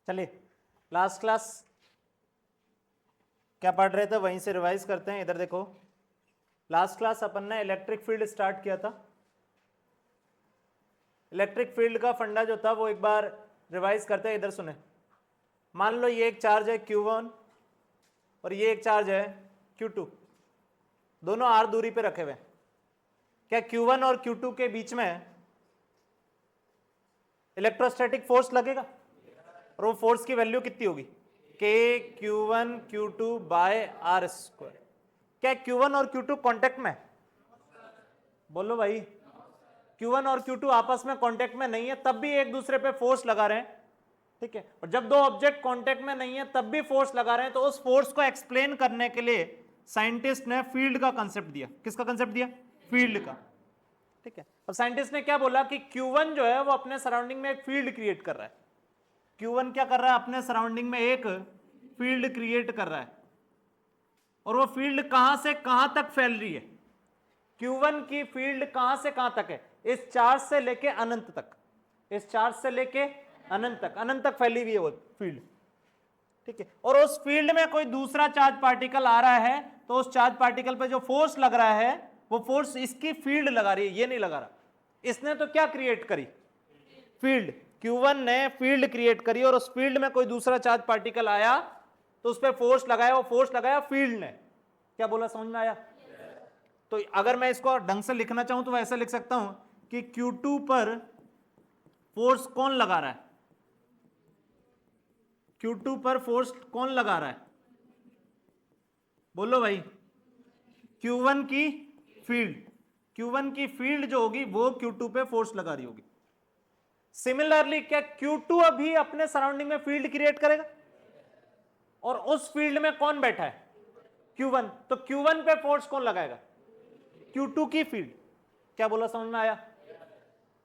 चलिए last class क्या पढ़ रहे थे वहीं से रिवाइज करते हैं। इधर देखो, लास्ट क्लास अपन ने इलेक्ट्रिक फील्ड स्टार्ट किया था। इलेक्ट्रिक फील्ड का फंडा जो था वो एक बार रिवाइज करते हैं। इधर सुने, मान लो ये एक चार्ज है Q1 और ये एक चार्ज है Q2, दोनों r दूरी पे रखे हुए। क्या Q1 और Q2 के बीच में इलेक्ट्रोस्टैटिक फोर्स लगेगा? और वो फोर्स की वैल्यू कितनी होगी? K Q1 Q2 by R square. क्या Q1 और Q2 कांटेक्ट में? बोलो भाई, Q1 और Q2 आपस में कांटेक्ट में नहीं है तब भी एक दूसरे पे फोर्स लगा रहे हैं, ठीक है। और जब दो ऑब्जेक्ट कांटेक्ट में नहीं है तब भी फोर्स लगा रहे हैं, तो उस फोर्स को एक्सप्लेन करने के लिए साइंटिस्ट ने फील्ड का कंसेप्ट दिया। किसका कंसेप्ट दिया? फील्ड का, ठीक है। और साइंटिस्ट ने क्या बोला कि Q1 जो है वो अपने सराउंडिंग में एक फील्ड क्रिएट कर रहा है। Q1 क्या कर रहा है? अपने सराउंडिंग में एक फील्ड क्रिएट कर रहा है। और वो फील्ड कहां से कहां तक फैल रही है? Q1 की फील्ड कहां से कहां तक है? इस चार्ज से लेके अनंत तक, इस चार्ज से लेके अनंत तक फैली हुई है वो फील्ड, ठीक है। और उस फील्ड में कोई दूसरा चार्ज पार्टिकल आ रहा है तो उस चार्ज पार्टिकल पे जो फोर्स लग रहा है वो फोर्स इसकी फील्ड लगा रही है, ये नहीं लगा रहा। इसने तो क्या क्रिएट करी? फील्ड। Q1 ने फील्ड क्रिएट करी और उस फील्ड में कोई दूसरा चार्ज पार्टिकल आया तो उस पर फोर्स लगाया, वो फोर्स लगाया फील्ड ने। क्या बोला, समझ में आया? तो अगर मैं इसको ढंग से लिखना चाहूं तो ऐसा लिख सकता हूं कि Q2 पर फोर्स कौन लगा रहा है? Q2 पर फोर्स कौन लगा रहा है? बोलो भाई। Q1 की फील्ड, Q1 की फील्ड जो होगी वो Q2 पे फोर्स लगा रही होगी। सिमिलरली क्या Q2 अभी अपने सराउंडिंग में फील्ड क्रिएट करेगा? और उस फील्ड में कौन बैठा है? Q1। तो Q1 पे फोर्स कौन लगाएगा? Q2 की फील्ड। क्या बोला, समझ में आया?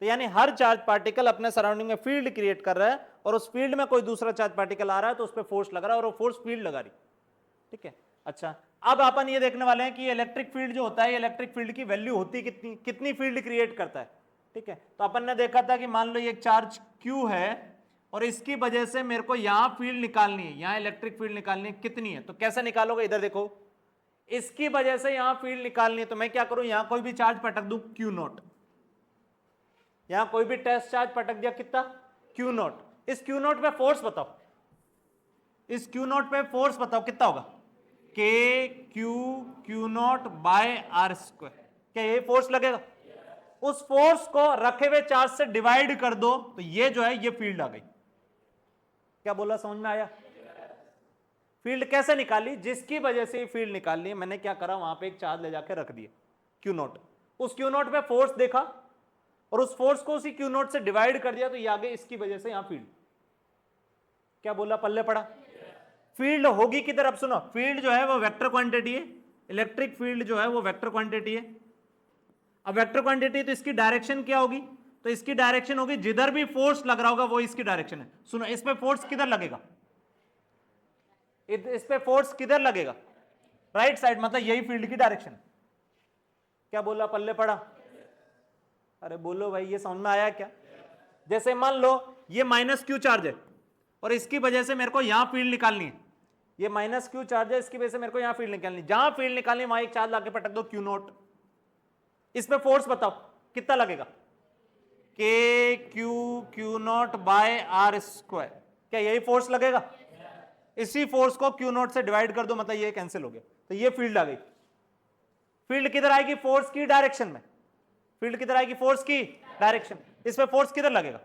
तो यानी हर चार्ज पार्टिकल अपने सराउंडिंग में फील्ड क्रिएट कर रहा है और उस फील्ड में कोई दूसरा चार्ज पार्टिकल आ रहा है तो उस पर फोर्स लग रहा है और वो फोर्स फील्ड लगा रही, ठीक है। अच्छा, अब अपन ये देखने वाले हैं कि इलेक्ट्रिक फील्ड जो होता है, इलेक्ट्रिक फील्ड की वैल्यू होती कितनी, कितनी फील्ड क्रिएट करता है, ठीक है। तो अपन ने देखा था कि मान लो ये चार्ज Q है और इसकी वजह से मेरे को यहां फील्ड निकालनी है, यहां इलेक्ट्रिक फील्ड निकालनी है, कितनी है? तो कैसे निकालोगे? इधर देखो, इसकी वजह से यहां फील्ड निकालनी है तो मैं क्या करूं, यहां कोई भी चार्ज पटक दूं Q0, यहां कोई भी टेस्ट चार्ज पटक दिया, कितना? Q0। इस Q0 पे फोर्स बताओ, इस Q0 पे फोर्स बताओ कितना होगा? K Q0 by R square. क्या ये फोर्स लगेगा? उस फोर्स को रखे हुए चार्ज से डिवाइड कर दो तो ये जो है ये फील्ड आ गई। क्या बोला, समझ में आया? फील्ड कैसे निकाली? जिसकी वजह से फील्ड निकालनी है, मैंने क्या करा, वहां पे एक चार्ज ले जाके रख दिया Q0, उस Q0 पे फोर्स देखा और उस फोर्स को उसी Q0 से डिवाइड कर दिया तो ये आ गई, इसकी वजह से यहां फील्ड। क्या बोला, पल्ले पड़ा? फील्ड होगी किधर? अब सुनो, फील्ड जो है वो वेक्टर क्वांटिटी है, इलेक्ट्रिक फील्ड जो है वो वेक्टर क्वांटिटी है। अब वेक्टर क्वांटिटी तो इसकी डायरेक्शन क्या होगी? तो इसकी डायरेक्शन होगी जिधर भी फोर्स लग रहा होगा वो इसकी डायरेक्शन है। सुनो, इस पे फोर्स किधर लगेगा? इस पे फोर्स किधर लगेगा? राइट साइड, मतलब यही फील्ड की डायरेक्शन। क्या बोला, पल्ले पड़ा? अरे बोलो भाई, ये समझ में आया क्या? जैसे मान लो ये -Q चार्ज है और इसकी वजह से मेरे को यहां फील्ड निकालनी है, ये -Q चार्ज है, इसकी वजह से मेरे को यहां फील्ड निकालनी है, जहां फील्ड निकालनी वहां एक चार्ज लाके पटक दो Q0। इस पे फोर्स बताओ कितना लगेगा? K Q0 by R square. क्या यही फोर्स लगेगा? इसी फोर्स को Q0 से डिवाइड कर दो, मतलब ये कैंसिल हो गया, तो ये फील्ड आ गई। फील्ड किधर आएगी? फोर्स की डायरेक्शन में। फील्ड किधर आएगी? फोर्स की डायरेक्शन। इस पे फोर्स किधर लगेगा?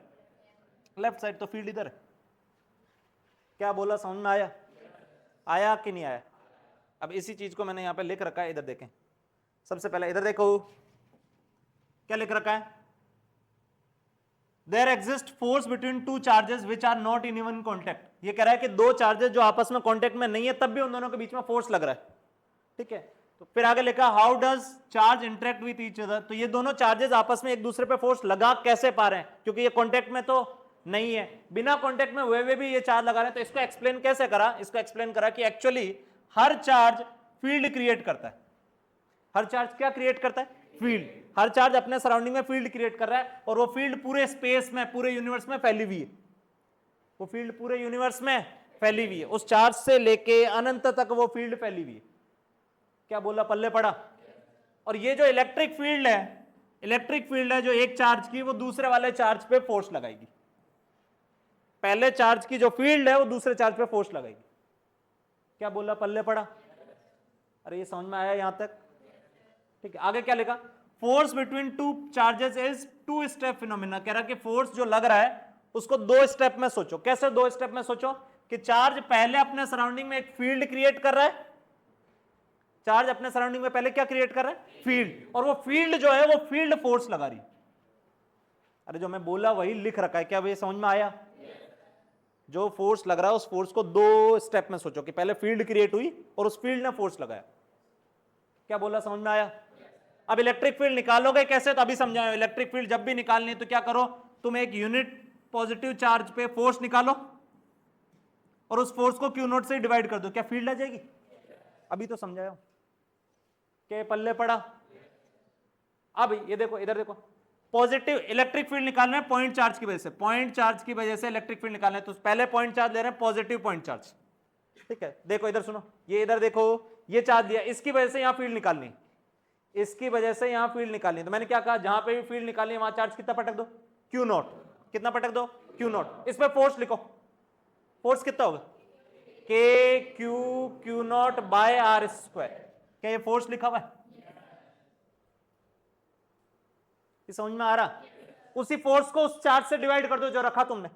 लेफ्ट साइड, तो फील्ड इधर है। क्या बोला, समझ में आया? आया कि नहीं आया? अब इसी चीज को मैंने यहां पे लिख रखा है, इधर देखें। सबसे पहले इधर देखो क्या लिख रखा है, there exist force between two charges which are not in even contact. ये कह रहा है कि दो चार्जेस जो आपस में कॉन्टेक्ट में नहीं है तब भी उन दोनों के बीच में फोर्स लग रहा है, ठीक है। तो फिर आगे लिखा, how does charge interact with each other. तो ये दोनों चार्जेस आपस में एक दूसरे पे फोर्स लगा कैसे पा रहे हैं, क्योंकि ये कॉन्टेक्ट में तो नहीं है, बिना कॉन्टेक्ट में हुए भी ये चार्ज लगा रहे हैं। तो इसको एक्सप्लेन कैसे करा? इसको एक्सप्लेन करा कि एक्चुअली हर चार्ज फील्ड क्रिएट करता है। हर चार्ज क्या क्रिएट करता है? फील्ड। हर चार्ज अपने सराउंडिंग में फील्ड क्रिएट कर रहा है और वो फील्ड पूरे स्पेस में, पूरे यूनिवर्स में फैली हुई है। वो फील्ड पूरे यूनिवर्स में फैली हुई है, उस चार्ज से लेके अनंत तक वो फील्ड फैली हुई है। क्या बोला, पल्ले पड़ा? और ये जो इलेक्ट्रिक फील्ड है, इलेक्ट्रिक फील्ड है जो एक चार्ज की, वो दूसरे वाले चार्ज पे फोर्स लगाएगी। पहले चार्ज की जो फील्ड है वो दूसरे चार्ज पे फोर्स लगाएगी। क्या बोला, पल्ले पड़ा? अरे ये समझ में आया यहां तक? ठीक है, आगे क्या लिखा? Force between two charges is two step phenomena. कह रहा कि फोर्स जो लग रहा है उसको दो स्टेप में सोचो। कैसे दो स्टेप में सोचो? कि चार्ज पहले अपने सराउंडिंग में एक फील्ड क्रिएट कर रहा है, चार्ज अपने सराउंडिंग में पहले क्या क्रिएट कर रहा है? फील्ड। और वो फील्ड जो है वो फील्ड फोर्स लगा रही। अरे जो मैं बोला वही लिख रखा है, क्या ये समझ में आया? जो फोर्स लग रहा है उस फोर्स को दो स्टेप में सोचो कि पहले फील्ड क्रिएट हुई और उस फील्ड ने फोर्स लगाया। क्या बोला, समझ में आया? अब इलेक्ट्रिक फील्ड निकालोगे कैसे, तो अभी समझाया। इलेक्ट्रिक फील्ड जब भी निकालनी है तो क्या करो, तुम एक यूनिट पॉजिटिव चार्ज पे फोर्स निकालो और उस फोर्स को क्यू नॉट से डिवाइड कर दो, क्या फील्ड आ जाएगी? अभी तो समझाया। क्या पल्ले पड़ा? अब ये देखो, इधर देखो, पॉजिटिव इलेक्ट्रिक फील्ड निकालना है पॉइंट चार्ज की वजह से, पॉइंट चार्ज की वजह से इलेक्ट्रिक फील्ड निकालना है, तो पहले पॉइंट चार्ज ले रहे हैं, पॉजिटिव पॉइंट चार्ज। ठीक है, देखो इधर सुनो, ये इधर देखो, ये चार्ज दिया, इसकी वजह से यहां फील्ड निकालनी, इसकी वजह से यहां फील्ड निकालनी। तो मैंने क्या कहा, जहां पे भी फील्ड निकालनी है वहां चार्ज कितना पटक दो? Q not. कितना पटक दो? Q not. इस पे फोर्स लिखो, फोर्स कितना होगा? K Q not by R square. क्या ये फोर्स लिखा हुआ है? समझ में आ रहा? उसी फोर्स को उस चार्ज से डिवाइड कर दो जो रखा तुमने।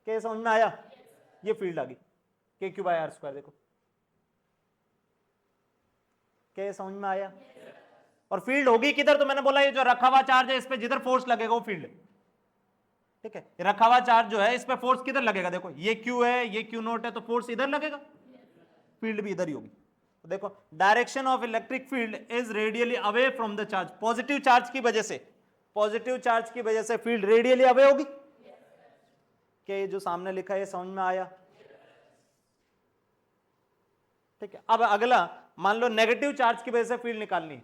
क्या समझ में आया? ये फील्ड आ गई, के क्यू बाय आर स्क्वायर। देखो क्या समझ में आया? और फील्ड होगी किधर, तो मैंने बोला ये जो रखा हुआ चार्ज है इस पे जिधर फोर्स लगेगा वो फील्ड। ठीक है, रखा हुआ चार्ज जो है इस पे फोर्स किधर लगेगा? देखो ये क्यू है, ये क्यू नॉट है, तो फोर्स इधर लगेगा, फील्ड भी इधर ही होगी। तो देखो, direction of electric field is radially away from the charge. Positive charge की वजह से, पॉजिटिव चार्ज की वजह से फील्ड रेडियली अवे होगी। क्या ये जो सामने लिखा है समझ में आया? ठीक है, अब अगला मान लो नेगेटिव चार्ज की वजह से फील्ड निकालनी है,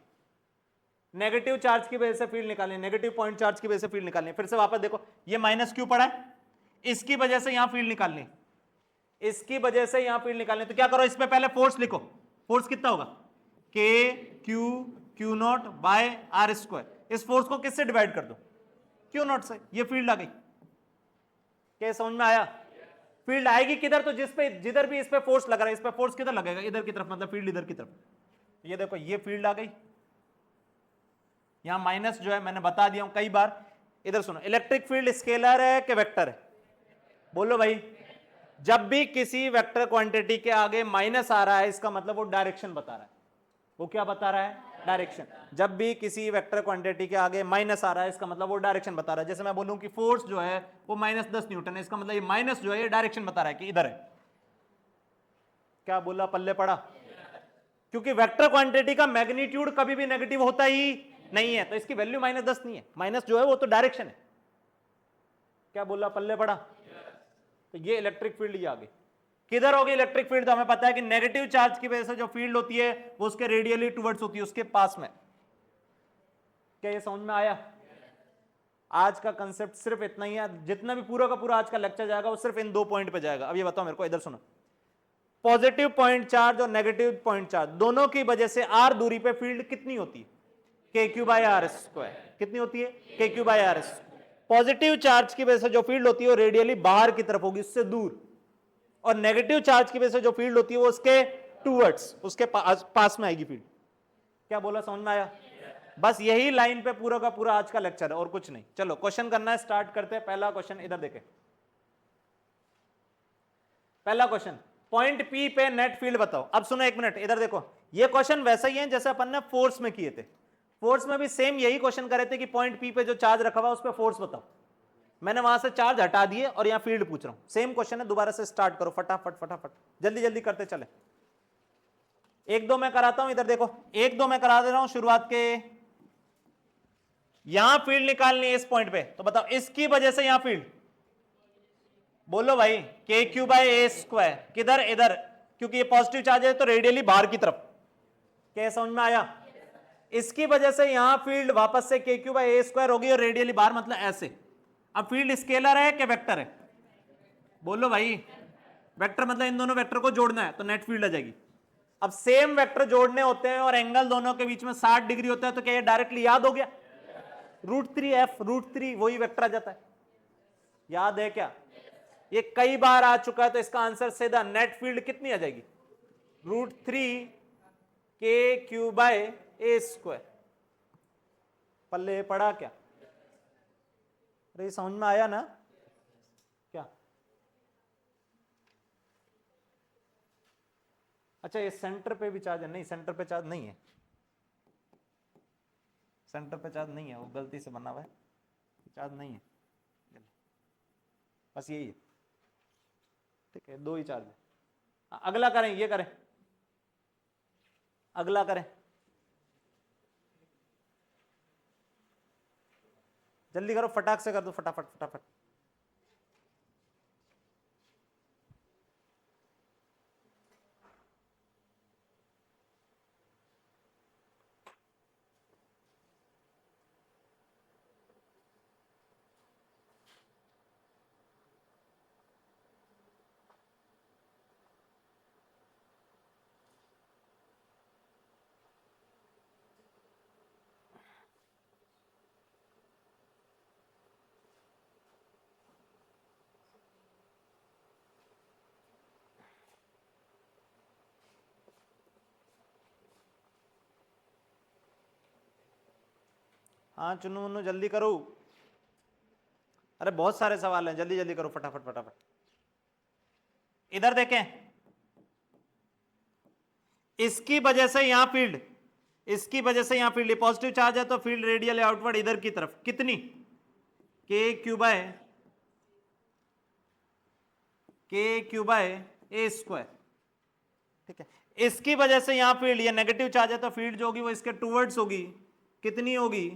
नेगेटिव चार्ज की वजह से फील्ड निकालनी है, नेगेटिव पॉइंट चार्ज की वजह से फील्ड निकालनी है। फिर से वापस देखो, ये माइनस क्यू पड़ा है, इसकी वजह से यहां फील्ड निकालनी है, इसकी वजह से यहां फील्ड निकालनी है। तो क्या करो, इस पे पहले फोर्स लिखो। फोर्स कितना होगा? K Q not by R square. इस फोर्स को किससे डिवाइड कर दो? क्यू नॉट से। ये फील्ड आ गई। क्या समझ में आया? फील्ड आएगी किधर, तो जिस पे जिधर भी इस पे फोर्स लग रहा है, इस पे फोर्स किधर लगेगा? इधर की तरफ, मतलब फील्ड इधर की तरफ। ये देखो, ये फील्ड आ गई। यहां माइनस जो है मैंने बता दिया हूं कई बार। इधर सुनो, इलेक्ट्रिक फील्ड स्केलर है कि वेक्टर है? बोलो भाई। जब भी किसी वेक्टर क्वांटिटी के आगे माइनस आ रहा है इसका मतलब वो डायरेक्शन बता रहा है। वो क्या बता रहा है? डायरेक्शन। जब भी किसी वेक्टर क्वांटिटी के आगे माइनस आ रहा है इसका मतलब वो डायरेक्शन बता रहा है। जैसे मैं बोलूं कि फोर्स जो है वो -10 न्यूटन है, इसका मतलब ये माइनस जो है ये डायरेक्शन बता रहा है कि इधर है। क्या बोला, पल्ले पड़ा? क्योंकि वेक्टर क्वांटिटी का मैग्नीट्यूड कभी भी नेगेटिव होता ही नहीं है, तो इसकी वैल्यू -10 नहीं है। माइनस जो है वो तो डायरेक्शन है। क्या बोला, पल्ले पड़ा? तो ये इलेक्ट्रिक फील्ड ये आ गई। किधर होगी इलेक्ट्रिक फील्ड? तो हमें पता है कि नेगेटिव चार्ज की वजह से जो फील्ड होती है वो उसके रेडियली टुवर्ड्स होती है, उसके पास में। क्या ये समझ में आया? आज का कंसेप्ट सिर्फ इतना ही है। जितना भी पूरा का पूरा आज का लेक्चर जाएगा वो सिर्फ इन दो पॉइंट पे जाएगा। अब ये बताओ मेरे को, इधर सुनो, पॉजिटिव पॉइंट चार्ज और नेगेटिव पॉइंट चार्ज दोनों की वजह से आर दूरी पे फील्ड कितनी होती है? K Q by R square. कितनी होती है? K Q by R square. Positive charge की वजह से जो फील्ड होती है वो रेडियली बाहर की तरफ होगी, उससे दूर, और नेगेटिव चार्ज की वजह से जो फील्ड होती है वो उसके टूवर्ड्स, उसके पास में आएगी फील्ड। क्या बोला, समझ में आया? बस यही लाइन पे पूरा का पूरा आज का लेक्चर है और कुछ नहीं। चलो क्वेश्चन करना है, स्टार्ट करते हैं। पहला क्वेश्चन इधर देखें। पहला क्वेश्चन, पॉइंट पी पे नेट फील्ड बताओ। अब सुनो एक मिनट, इधर देखो, ये क्वेश्चन वैसा ही है जैसे अपन ने फोर्स में किए थे। फोर्स में भी सेम यही क्वेश्चन करे थे कि पॉइंट पी पे जो चार्ज रखा हुआ उस पे फोर्स बताओ। मैंने वहां से चार्ज हटा दिए और यहां फील्ड पूछ रहा हूं। सेम क्वेश्चन है, दोबारा से स्टार्ट करो, फटाफट फटाफट, जल्दी जल्दी करते चले। एक दो मैं कराता हूं, इधर देखो, एक दो मैं करा दे रहा हूं शुरुआत के। यहां फील्ड निकालनी है इस पॉइंट पे, तो बताओ इसकी वजह से यहां फील्ड, बोलो भाई, के क्यू बाय ए स्क्वायर। किधर? इधर, क्योंकि ये पॉजिटिव चार्ज है तो रेडियली बाहर की तरफ। क्या समझ में आया? इसकी वजह से यहां फील्ड वापस से के क्यू बाय ए स्क्वायर होगी और रेडियली बाहर, मतलब ऐसे। अब फील्ड स्केलर है क्या वेक्टर है? बोलो भाई, वेक्टर मतलब इन दोनों वेक्टर को जोड़ना है तो नेट फील्ड आ जाएगी। अब सेम वेक्टर जोड़ने होते हैं और एंगल दोनों के बीच में 60 डिग्री होता है, तो क्या ये डायरेक्टली याद हो गया? √3f √3 वही वेक्टर आ जाता है। याद है क्या? ये कई बार आ चुका है, तो इसका आंसर सीधा नेट फील्ड कितनी आ जाएगी? √3 KQ/A²। पल्ले पड़ा क्या? अरे समझ में आया ना क्या? अच्छा, ये सेंटर पे भी चार्ज है? नहीं, सेंटर पे चार्ज नहीं है, सेंटर पे चार्ज नहीं है, वो गलती से बना हुआ है, चार्ज नहीं है, बस यही है। ठीक है, दो ही चार्ज है। अगला करें, ये करें, अगला करें, जल्दी करो, फटाक से कर दो, फटाफट फटाफट। हाँ चुन्नू मुन्नू जल्दी करो, अरे बहुत सारे सवाल हैं, जल्दी जल्दी करो, फटाफट फटाफट। इधर देखें, इसकी वजह से यहां फील्ड, इसकी वजह से यहां फील्ड पॉजिटिव चार्ज है, तो फील्ड रेडियल आउटवर्ड इधर की तरफ कितनी? KQ/A²। ठीक है, इसकी वजह से यहां फील्ड, ये नेगेटिव चार्ज है, तो फील्ड जो होगी वो इसके टूवर्ड्स होगी, कितनी होगी?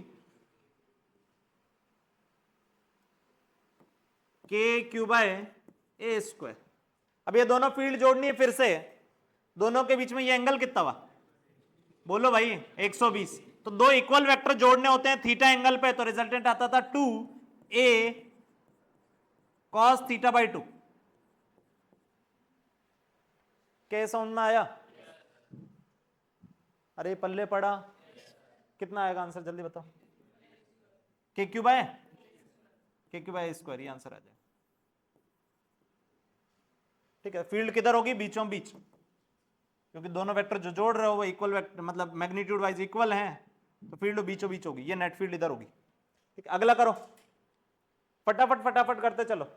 KQ/A²। अब ये दोनों फील्ड जोड़नी है फिर से, दोनों के बीच में ये एंगल कितना हुआ? बोलो भाई, 120। तो दो इक्वल वेक्टर जोड़ने होते हैं थीटा एंगल पे, तो रिजल्टेंट आता था 2A cos θ/2। क्या समझ में आया? अरे पल्ले पड़ा, कितना आएगा आंसर जल्दी बताओ? KQ/A², ये आंसर आ जाए। ठीक है, फील्ड किधर होगी? बीचों बीच, क्योंकि दोनों वेक्टर जो जोड़ रहे हो वो इक्वल वेक्टर, मतलब मैग्नीट्यूड वाइज इक्वल हैं, तो फील्ड बीचों बीच होगी, ये नेट फील्ड इधर होगी। ठीक है, अगला करो, फटाफट फटाफट करते चलो।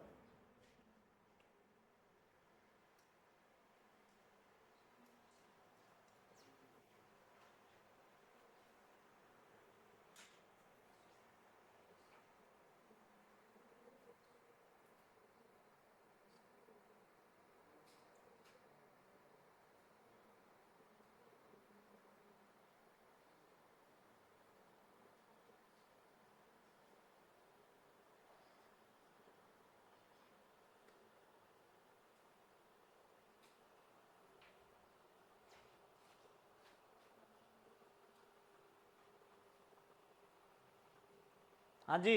हाँ जी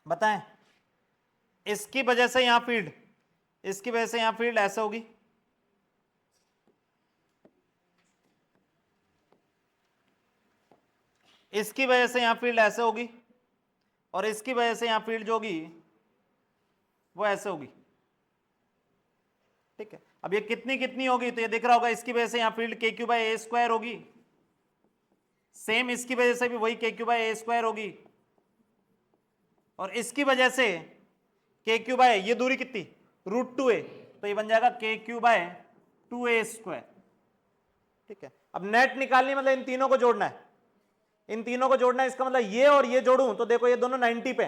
बताएं। इसकी वजह से यहां फील्ड, इसकी वजह से यहां फील्ड ऐसे होगी, इसकी वजह से यहां फील्ड ऐसे होगी, और इसकी वजह से यहां फील्ड जो होगी वो ऐसे होगी। ठीक है, अब ये कितनी कितनी होगी? तो ये दिख रहा होगा, इसकी वजह से यहां फील्ड KQ/A² होगी, सेम इसकी वजह से भी वही KQ/A² होगी, और इसकी वजह से KQ बाय, ये दूरी कितनी? √2a, तो ये बन जाएगा KQ/2a²। ठीक है, अब नेट निकालनी मतलब इन तीनों को जोड़ना है, इन तीनों को जोड़ना है, इसका मतलब ये और ये जोड़ूं तो देखो ये दोनों 90 पे,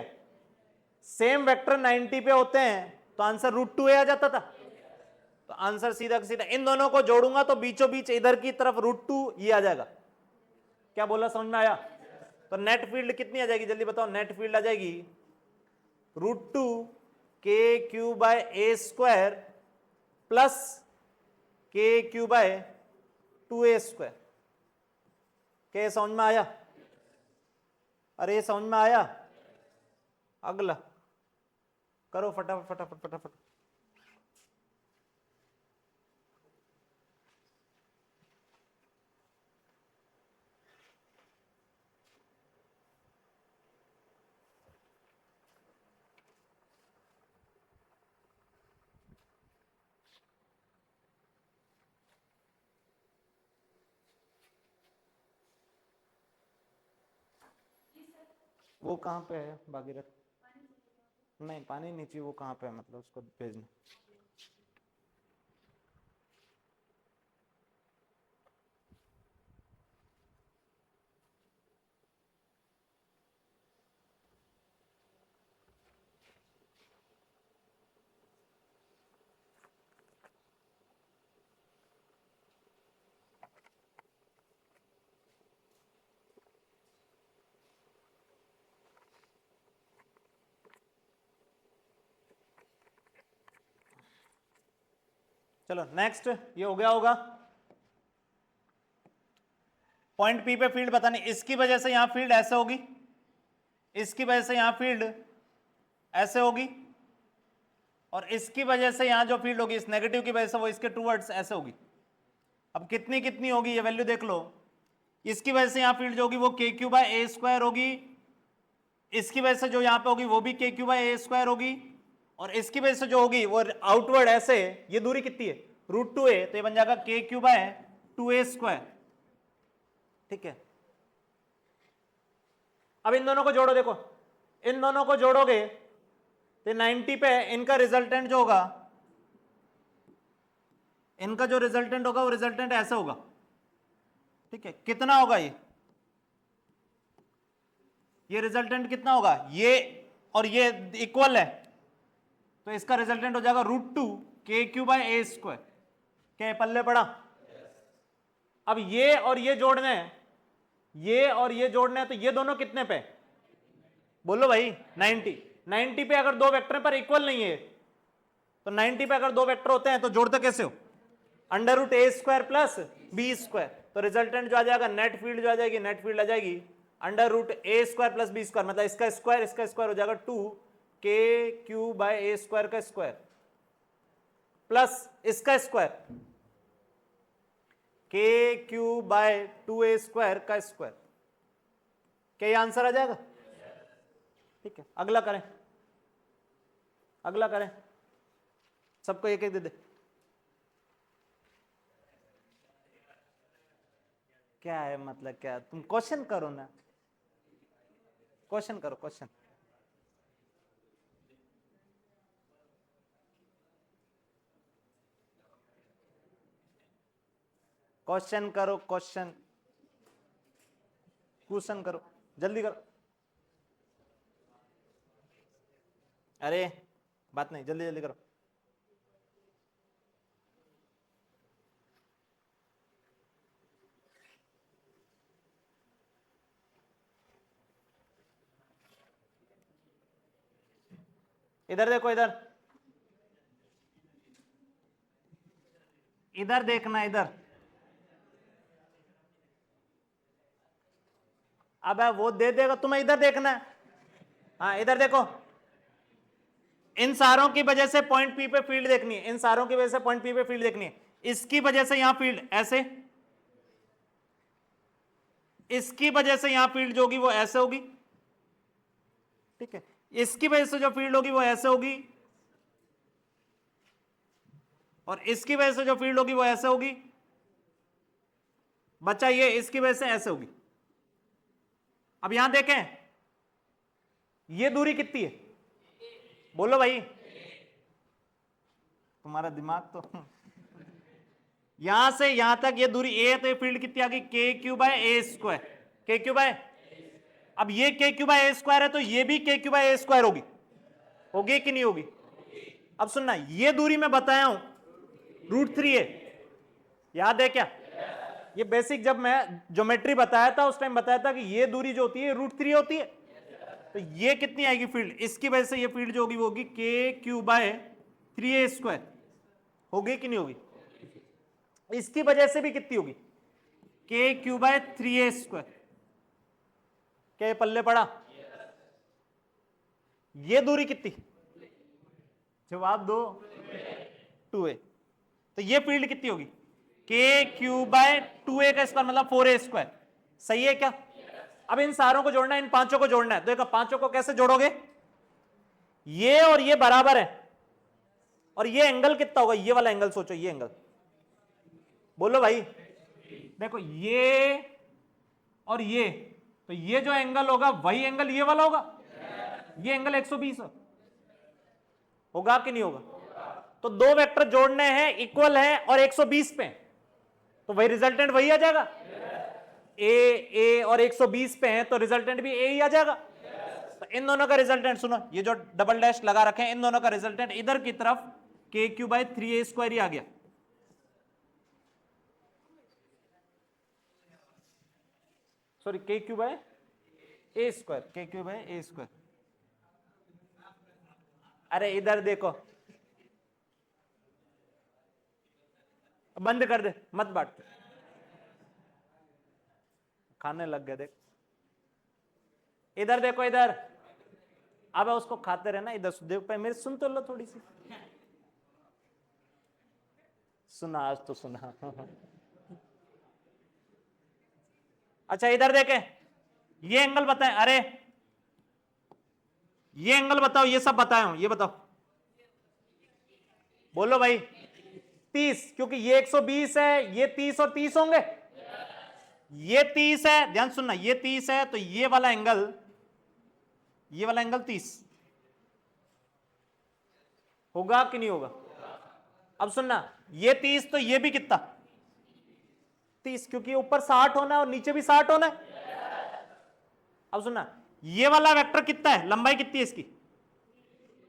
सेम वेक्टर 90 पे होते हैं, तो आंसर √2a आ जाता था। तो आंसर सीधा सीधा इन दोनों को जोड़ूंगा तो बीचों बीच इधर की तरफ √2 ये आ जाएगा। क्या बोला, समझ में आया? तो नेट फील्ड कितनी आ जाएगी जल्दी बताओ? नेट फील्ड आ जाएगी √2 KQ/A² प्लस KQ/2a²। क्या समझ में आया? अरे ये समझ में आया? अगला करो फटाफट फटाफट फटाफट। वो कहाँ पे है भागीरथ? नहीं पानी नीचे, वो कहाँ पे है मतलब उसको भेजना। चलो नेक्स्ट, ये हो गया होगा। पॉइंट पी पे फील्ड बतानी, इसकी वजह से यहां फील्ड ऐसे होगी, इसकी वजह से यहां फील्ड ऐसे होगी, और इसकी वजह से यहां जो फील्ड होगी इस नेगेटिव की वजह से वो इसके टूवर्ड्स ऐसे होगी। अब कितनी कितनी होगी ये वैल्यू देख लो। इसकी वजह से यहां फील्ड जो होगी वो के क्यू बाय ए स्क्वायर होगी, इसकी वजह से जो यहां पे होगी वो भी के क्यू बाय ए स्क्वायर होगी, और इसकी वजह से जो होगी वो आउटवर्ड ऐसे, ये दूरी कितनी है √2a, तो ये बन जाएगा के क्यू बाय 2a स्क्वायर। ठीक है, अब इन दोनों को जोड़ो, देखो इन दोनों को जोड़ोगे तो 90 पे इनका रिजल्टेंट जो होगा, इनका जो रिजल्टेंट होगा वो रिजल्टेंट ऐसा होगा। ठीक है, कितना होगा ये रिजल्टेंट कितना होगा, ये और ये इक्वल है, तो इसका रिजल्टेंट हो जाएगा √2 K Q by A square. क्या पल्ले पड़ा? अब ये और ये जोड़ने हैं, ये और ये जोड़ने हैं, तो ये दोनों कितने पे, बोलो भाई 90। 90 पे अगर दो वेक्टर पर इक्वल नहीं है, तो 90 पे अगर दो वेक्टर होते हैं तो जोड़ते कैसे हो, √a square plus B square, तो रिजल्टेंट जो आ जाएगा नेट फील्ड जो आ जाएगी, नेट फील्ड आ जाएगी √a square plus B square, मतलब इसका स्क्वायर हो जाएगा 2 K Q by A square का स्क्वायर प्लस इसका square K Q by 2a square का स्क्वायर। क्या ये आंसर आ जाएगा? ठीक है, अगला करें, अगला करें, सबको एक एक दे दे। क्या है मतलब, क्या तुम क्वेश्चन करो ना, क्वेश्चन करो क्वेश्चन। क्वेश्चन करो क्वेश्चन, क्वेश्चन करो, जल्दी करो। अरे बात नहीं, जल्दी जल्दी करो। इधर देखो, इधर इधर देखना, इधर। अब वो दे देगा तुम्हें, इधर देखना है। हाँ इधर देखो, इन सारों की वजह से पॉइंट पी पे फील्ड देखनी है, इन सारों की वजह से पॉइंट पी पे फील्ड देखनी है। इसकी वजह से यहां फील्ड ऐसे, इसकी वजह से यहां फील्ड जो होगी वो ऐसे होगी। ठीक है, इसकी वजह से जो फील्ड होगी वो ऐसे होगी, और इसकी वजह से जो फील्ड होगी वो ऐसे होगी। बच्चा ये इसकी वजह से ऐसे होगी। अब यहां देखें ये दूरी कितनी है, बोलो भाई, तुम्हारा दिमाग तो यहां से यहां तक ये दूरी ए है, तो ये फील्ड कितनी आ गई, के Q by A square, K Q bye. अब ये के क्यू बाय ए स्क्वायर है, तो ये भी के क्यू बाय ए स्क्वायर होगी, होगी कि नहीं होगी? अब सुनना, ये दूरी मैं बताया हूं √3 है, याद है क्या? ये बेसिक जब मैं ज्योमेट्री बताया था उस टाइम बताया था कि ये दूरी जो होती है √3 होती है। तो ये कितनी आएगी फील्ड, इसकी वजह से ये फील्ड जो होगी वो होगी के क्यू बाय 3a स्क्वायर, होगी कि नहीं होगी? इसकी वजह से भी कितनी होगी, के क्यू बाय 3a स्क्वायर। क्या ये पल्ले पड़ा? ये दूरी कितनी? जवाब दो, 2a। तो ये फील्ड कितनी होगी? के क्यू बाय 2a का स्क्वायर मतलब 4a स्क्वायर। सही है क्या? अब इन सारों को जोड़ना है, इन पांचों को जोड़ना है। देखो पांचों को कैसे जोड़ोगे? ये और ये बराबर है, और ये एंगल कितना होगा? ये वाला एंगल सोचो, ये एंगल बोलो भाई। देखो ये और ये, तो ये जो एंगल होगा वही एंगल ये वाला होगा। ये एंगल 120 होगा कि नहीं होगा? तो दो वेक्टर जोड़ने हैं, इक्वल है और 120 पे, तो वही रिजल्टेंट वही आ जाएगा। ए और 120 पे है, तो रिजल्टेंट भी ए ही आ जाएगा। तो इन दोनों का रिजल्टेंट सुनो, ये जो डबल डैश लगा रखे हैं, इन दोनों का रिजल्टेंट इधर की तरफ के क्यू बाय 3a स्क्वायर ही आ गया। सॉरी, के Q by A square, K Q by A square. अरे इधर देखो, बंद कर दे, मत बांट, खाने लग गए। देख इधर देखो, इधर। अब उसको खाते रहना, इधर देख पे मेरे, सुन तो लो थोड़ी सी। सुना, आज तो सुना। अच्छा इधर देखे, ये एंगल बताएं। अरे ये एंगल बताओ, ये सब बताया हूं, ये बताओ, बोलो भाई। 30, क्योंकि ये 120 है, ये 30 और 30 होंगे। ये 30 है, ध्यान सुनना, ये 30 है, तो ये वाला एंगल, ये वाला एंगल 30 होगा कि नहीं होगा? अब सुनना, ये 30 तो ये भी कितना? 30, क्योंकि ऊपर 60 होना है और नीचे भी 60 होना है। अब सुनना, ये वाला वेक्टर कितना है? लंबाई कितनी है इसकी?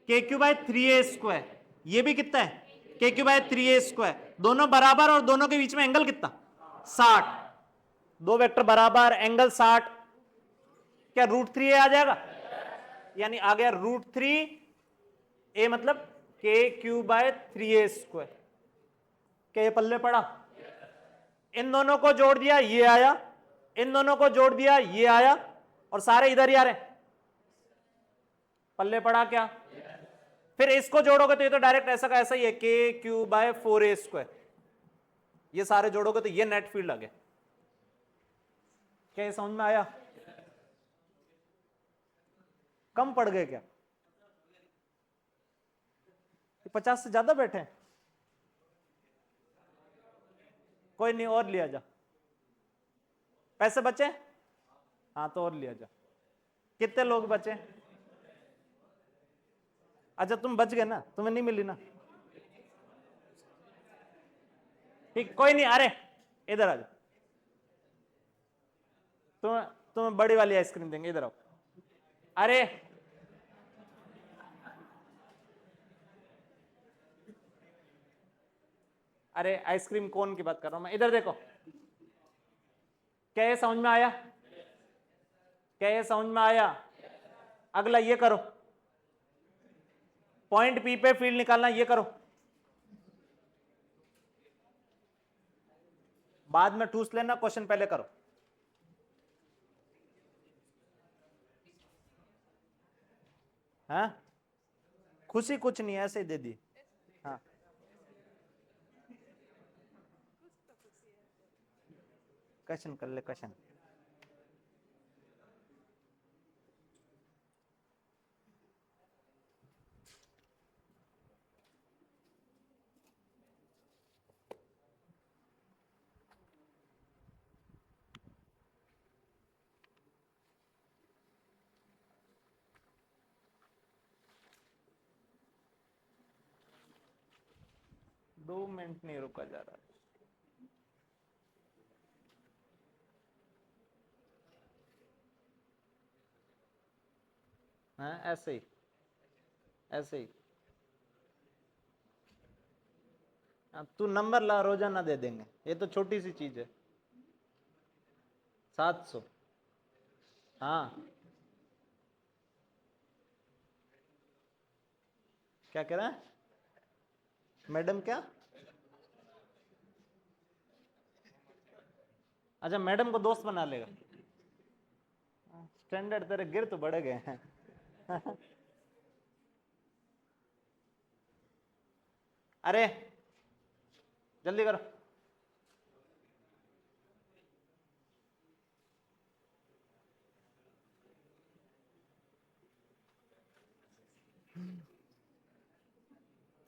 के क्यू बाय 3a स्क्वायर। ये भी कितना है? K Q bye 3a square. दोनों बराबर और दोनों के बीच में एंगल कितना? 60। दो वेक्टर बराबर, एंगल 60, क्या √3a आ जाएगा? यानी आ गया √3a, मतलब के क्यू बाय 3a स्क्वायर। क्या ये पल्ले पड़ा? इन दोनों को जोड़ दिया, ये आया, इन दोनों को जोड़ दिया, ये आया, और सारे इधर ही आ रहे। पल्ले पड़ा क्या? फिर इसको जोड़ोगे तो ये तो डायरेक्ट ऐसा का ऐसा ही है, K Q bye 4a square. ये सारे जोड़ोगे तो ये नेट फील्ड आ गया। क्या ये समझ में आया? कम पड़ गए क्या? 50 से ज्यादा बैठे हैं? कोई नहीं, और लिया जा। पैसे बचे? हाँ तो और लिया जा। कितने लोग बचे? अच्छा तुम बच गए ना, तुम्हें नहीं मिली ना? ठीक, कोई नहीं। अरे इधर आ जाओ, तुम्हें बड़ी वाली आइसक्रीम देंगे, इधर आओ। अरे अरे आइसक्रीम कोन की बात कर रहा हूं मैं, इधर देखो। क्या ये समझ में आया? क्या ये समझ में आया? अगला ये करो, पॉइंट पी पे फील्ड निकालना, ये करो। बाद में ठूस लेना, क्वेश्चन पहले करो। हाँ खुशी कुछ नहीं, ऐसे ही दे दी। हाँ क्वेश्चन कर ले, क्वेश्चन। दो मिनट नहीं रुका जा रहा। हाँ ऐसे ही, ऐसे ही। तू नंबर ला, रोजाना दे देंगे, ये तो छोटी सी चीज है। 700। हाँ क्या कह रहा है मैडम? क्या? अच्छा मैडम को दोस्त बना लेगा। स्टैंडर्ड तेरे गिर तो बढ़ गए हैं। अरे जल्दी करो।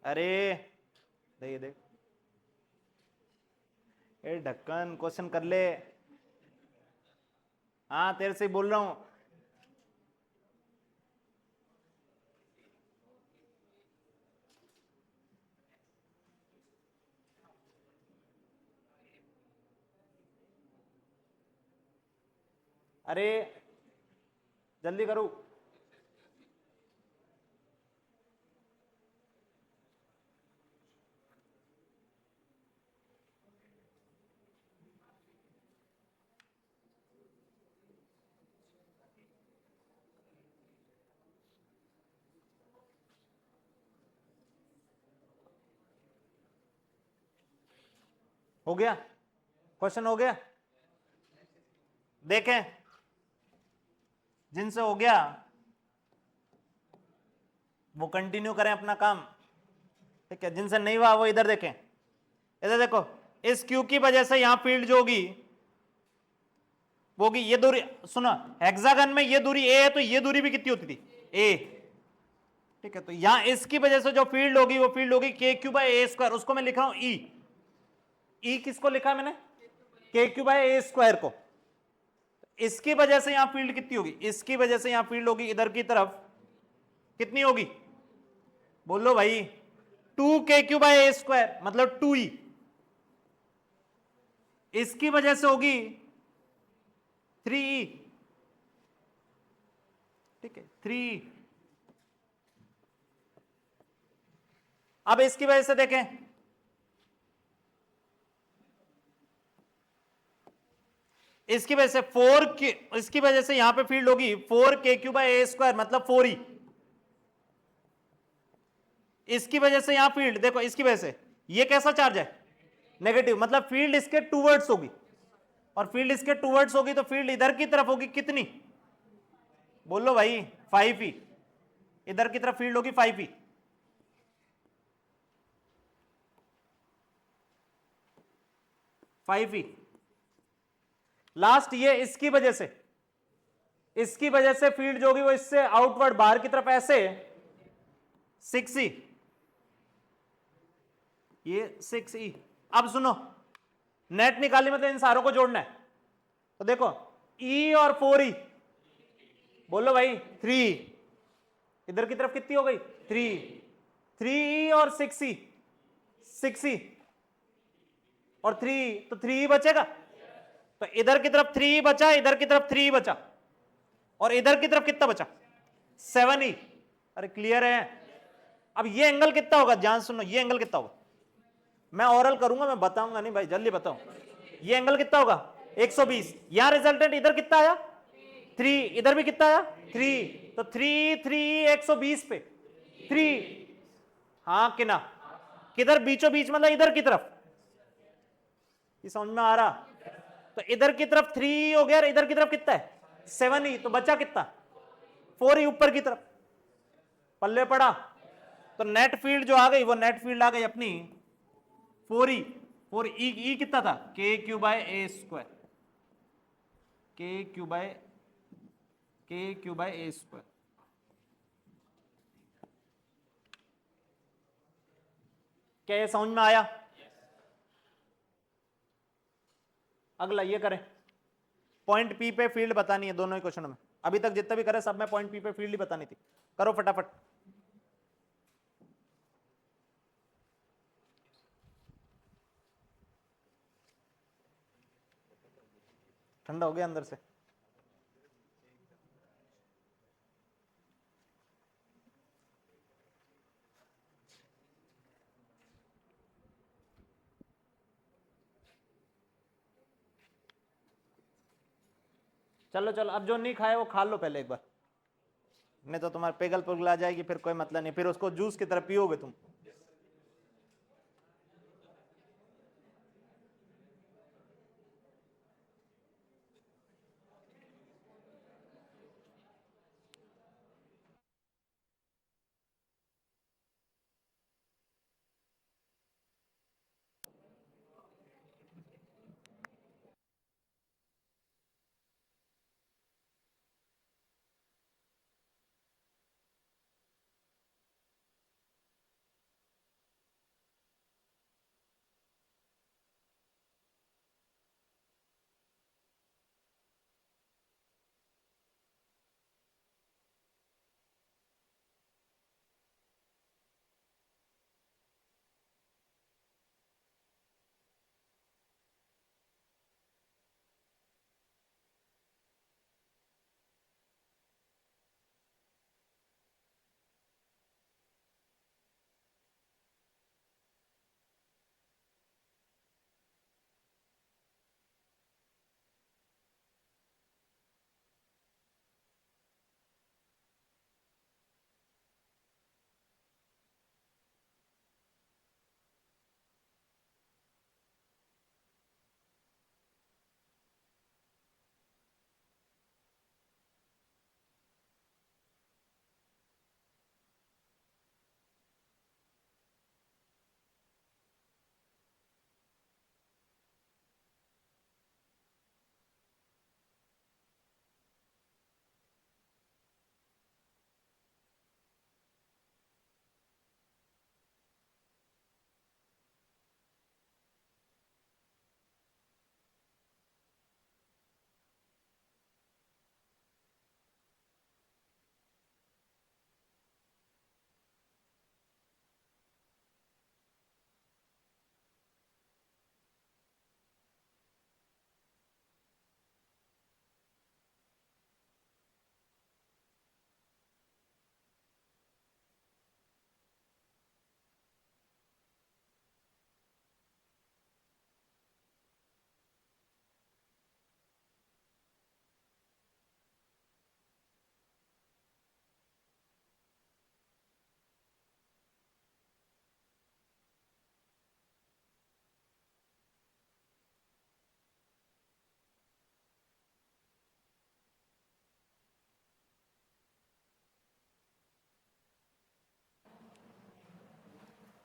अरे देख देख, ए ढक्कन क्वेश्चन कर ले। हाँ तेरे से ही बोल रहा हूं। अरे जल्दी करो। हो गया क्वेश्चन, हो गया। देखें जिनसे हो गया वो कंटिन्यू करें अपना काम, ठीक है। जिनसे नहीं हुआ वो इधर देखें। इधर देखो, इस क्यू की वजह से यहां फील्ड जो होगी वो होगी ये दूरी। सुनो, हेक्सागन में ये दूरी ए है तो ये दूरी भी कितनी होती थी, ए, ठीक है। तो यहां इसकी वजह से जो फील्ड होगी वो फील्ड होगी के क्यू बाय ए स्क्वायर। उसको मैं लिख रहा हूं ई। ई किसको लिखा है मैंने, के क्यू बाय ए स्क्वायर को। इसकी वजह से यहां फील्ड कितनी होगी, इसकी वजह से यहां फील्ड होगी इधर की तरफ कितनी होगी, बोलो भाई, 2k3 मतलब 2e। इसकी वजह से होगी 3e, ठीक है, 3e। अब इसकी वजह से देखें, इसकी वजह से 4k, इसकी वजह से यहां पे फील्ड होगी 4k3 मतलब 4e। इसकी वजह से यहां फील्ड देखो, इसकी वजह से ये कैसा चार्ज है, नेगेटिव, मतलब फील्ड इसके टूवर्ड्स होगी। और फील्ड इसके टूवर्ड्स होगी तो फील्ड इधर की तरफ होगी कितनी, बोलो भाई, 5e। इधर की तरफ फील्ड होगी 5e। लास्ट ये इसकी वजह से, इसकी वजह से फील्ड जो होगी वो इससे आउटवर्ड बाहर की तरफ ऐसे 6e, ये 6e। अब सुनो, नेट निकालनी मतलब इन सारों को जोड़ना है। तो देखो e और 4e, बोलो भाई 3e। इधर की तरफ कितनी हो गई 3, 3e और 6e, 6e और 3e, तो 3e बचेगा। तो इधर की तरफ 3e बचा, इधर की तरफ 3e बचा, और इधर की तरफ कितना बचा 7e। अरे क्लियर है। अब ये एंगल कितना होगा, ध्यान सुनो, ये एंगल कितना होगा, मैं ओरल करूंगा, मैं बताऊंगा नहीं भाई, जल्दी बताओ। ये एंगल कितना होगा 120। यहां रिजल्टेंट इधर कितना आया 3, इधर भी कितना आया 3, तो 3 3 120 पे 3, हाँ कि ना, किधर बीचों बीच मतलब इधर की तरफ, ये समझ में आ रहा। तो इधर की तरफ 3 हो गया, इधर की तरफ कितना है 7e, तो बचा कितना 4e ऊपर की तरफ, पल्ले पड़ा। तो नेट फील्ड जो आ गई वो नेट फील्ड आ गई अपनी 4e। 4e कितना था k3 bye A square, k3 bye A square. क्या ये समझ में आया। अगला ये करें, पॉइंट पी पे फील्ड बतानी है दोनों ही क्वेश्चनों में। अभी तक जितना भी करे सब में पॉइंट पी पे फील्ड ही बतानी थी। करो फटाफट। ठंडा हो गया अंदर से। चलो चलो, अब जो नहीं खाए वो खा लो पहले एक बार, नहीं तो तुम्हारे पेगल पुगल आ जाएगी, फिर कोई मतलब नहीं, फिर उसको जूस की तरह पियोगे तुम।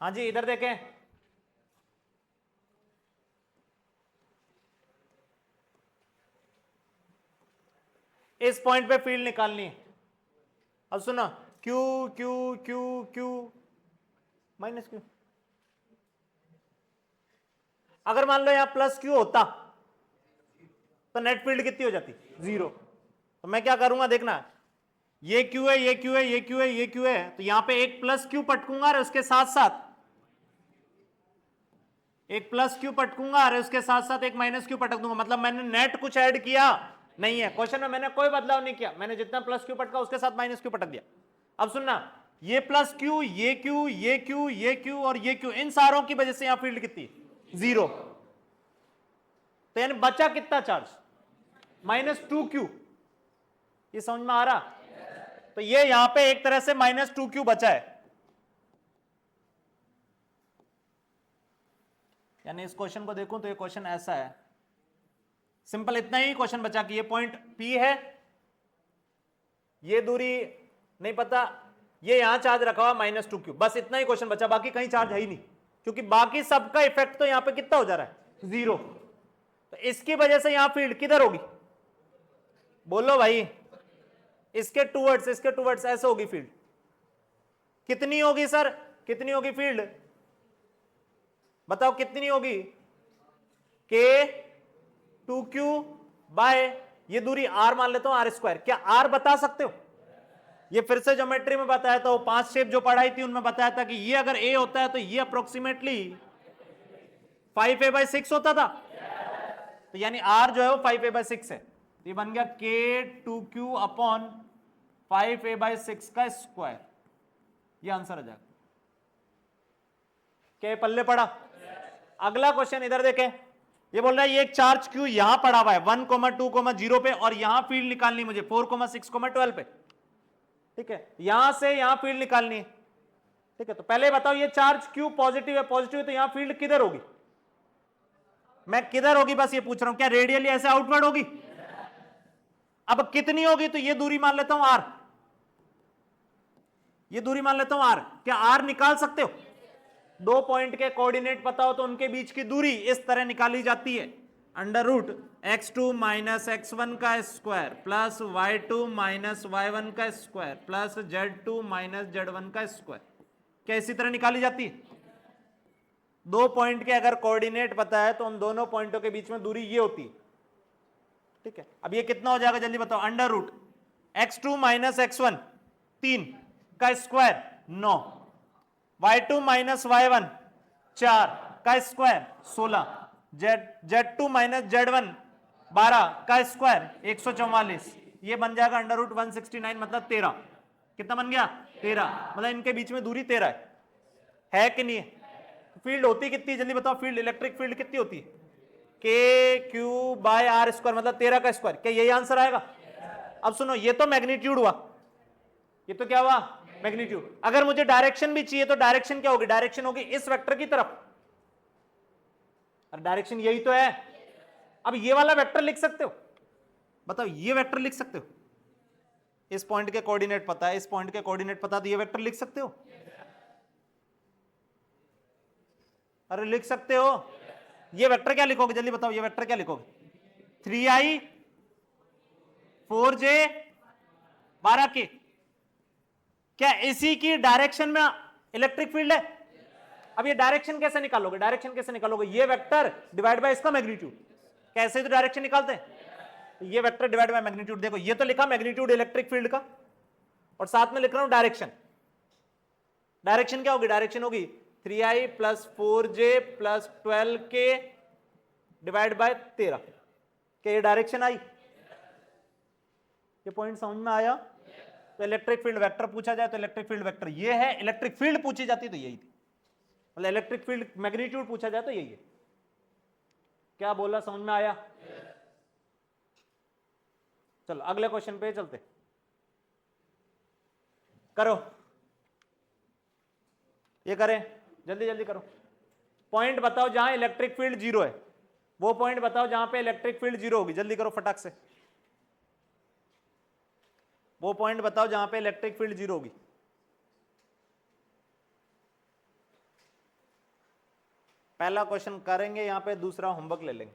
हाँ जी, इधर देखें, इस पॉइंट पे फील्ड निकालनी है। अब सुना, Q Q Q Q minus Q, अगर मान लो यहां प्लस क्यू होता तो नेट फील्ड कितनी हो जाती? 0। तो मैं क्या करूंगा देखना, ये क्यू है, ये क्यू है, ये क्यू है, ये क्यू है, तो यहां पे एक प्लस क्यू पटकूंगा और उसके साथ साथ एक प्लस क्यू पटकूंगा और उसके साथ साथ एक माइनस क्यू पटक दूंगा। मतलब मैंने नेट कुछ ऐड किया नहीं है, क्वेश्चन में मैंने कोई बदलाव नहीं किया, मैंने जितना प्लस क्यू पटका उसके साथ माइनस क्यू पटक दिया। अब सुनना, ये प्लस क्यू, ये क्यू, ये क्यू, ये क्यू और ये क्यू, इन सारों की वजह से यहां फील्ड कितनी? 0। तो यानी बचा कितना चार्ज? -2q। ये समझ में आ रहा? तो ये यहां पे एक तरह से -2q बचा है। यानी इस क्वेश्चन को देखूं तो ये क्वेश्चन ऐसा है, सिंपल इतना ही क्वेश्चन बचा कि ये पॉइंट P है, ये दूरी नहीं पता, ये यहां चार्ज रखा हुआ -2q, बस इतना ही क्वेश्चन बचा, बाकी कहीं चार्ज है ही नहीं, क्योंकि बाकी सबका इफेक्ट तो यहां पे कितना हो जा रहा है? 0। तो इसकी वजह से यहां फील्ड किधर होगी? बोलो भाई, इसके टूवर्ड्स ऐसे होगी फील्ड। कितनी होगी सर, कितनी होगी फील्ड? बताओ कितनी होगी? K2q बाय ये दूरी r मान लेता हूं r²। क्या r बता सकते हो? ये फिर से ज्योमेट्री में बताया था, वो 5 शेप जो पढ़ाई थी उनमें बताया था कि ये अगर a होता है तो ये अप्रोक्सीमेटली 5a/6 होता था। तो यानी r जो है वो 5a/6 है, तो ये बन गया K2q अपॉन 5a/6 का स्क्वायर। ये आंसर आ जाएगा। क्या पल्ले पड़ा? अगला क्वेश्चन इधर देखें, ये बोल रहा है ये एक चार्ज क्यू यहां पड़ा हुआ है 1, 2, 0 पे, और यहां फील्ड निकालनी मुझे 4, 6, 12 पे। ठीक है, यहां से यहां फील्ड निकालनी है। ठीक है, तो पहले बताओ ये चार्ज क्यू पॉजिटिव है, पॉजिटिव है, तो यहां फील्ड किधर होगी? मैं किधर होगी बस ये पूछ रहा हूं, क्या रेडियली ऐसे आउटवर्ड होगी? अब कितनी होगी? तो ये दूरी मान लेता हूं आर, ये दूरी मान लेता हूं आर। क्या आर निकाल सकते हो? 2 पॉइंट के कोऑर्डिनेट पता हो तो उनके बीच की दूरी इस तरह निकाली जाती है, √x2 - x1 का स्क्वायर प्लस y2 - y1 का स्क्वायर प्लस z2 - z1 का स्क्वायर। क्या इसी तरह निकाली जाती है? 2 पॉइंट के अगर कोऑर्डिनेट पता है तो उन दोनों पॉइंटों के बीच में दूरी ये होती है। ठीक है, अब ये कितना हो जाएगा जल्दी बताओ? √x2 - x1 3 का स्क्वायर 9, y2 - y1 4 का स्क्वायर 16, z2 - z1 12 का स्क्वायर 144। ये बन जाएगा √169, मतलब 13। कितना बन गया? 13। मतलब इनके बीच में दूरी 13 है कि नहीं है? फील्ड होती कितनी जल्दी बताओ? फील्ड, इलेक्ट्रिक फील्ड कितनी होती है? K/r², मतलब 13 का स्क्वायर। क्या यही आंसर आएगा? अब सुनो, ये तो मैग्नीट्यूड हुआ, ये तो क्या हुआ? मैग्नीट्यूड। अगर मुझे डायरेक्शन भी चाहिए तो डायरेक्शन क्या होगी? डायरेक्शन होगी इस वेक्टर की तरफ, और डायरेक्शन यही तो है। अब ये वाला वेक्टर लिख सकते हो? बताओ, ये वेक्टर लिख सकते हो? इस पॉइंट के कोऑर्डिनेट पता है, इस पॉइंट के कोऑर्डिनेट पता, तो ये वेक्टर लिख सकते हो? अरे लिख सकते हो। ये वेक्टर क्या लिखोगे जल्दी बताओ? ये वेक्टर क्या लिखोगे? 3i 4j 12k। क्या इसी की डायरेक्शन में इलेक्ट्रिक फील्ड है? अब ये डायरेक्शन कैसे निकालोगे? डायरेक्शन कैसे निकालोगे? ये वेक्टर डिवाइड बाय इसका मैग्नीट्यूड। कैसे तो डायरेक्शन निकालते हैं, तो ये वेक्टर डिवाइड बाय मैग्नीट्यूड। देखो ये तो लिखा मैग्नीट्यूड इलेक्ट्रिक फील्ड का, और साथ में लिख रहा हूं डायरेक्शन। डायरेक्शन क्या होगी? डायरेक्शन होगी 3i + 4j + 12k divide by 13। क्या ये डायरेक्शन आई? ये पॉइंट समझ में आया? तो इलेक्ट्रिक फील्ड वेक्टर पूछा जाए तो इलेक्ट्रिक फील्ड वेक्टर ये है, इलेक्ट्रिक फील्ड पूछी जाती तो यही थी, मतलब इलेक्ट्रिक फील्ड मैग्नीट्यूड पूछा जाए तो यही है। क्या बोला, समझ में आया? चलो अगले क्वेश्चन पे चलते, करो, ये करें, जल्दी जल्दी करो। पॉइंट बताओ जहां इलेक्ट्रिक फील्ड 0 है, वो पॉइंट बताओ जहां पे इलेक्ट्रिक फील्ड 0 होगी। जल्दी करो फटाक से, वो पॉइंट बताओ जहां पे इलेक्ट्रिक फील्ड 0 होगी। पहला क्वेश्चन करेंगे यहां पे, दूसरा होमवर्क ले लेंगे।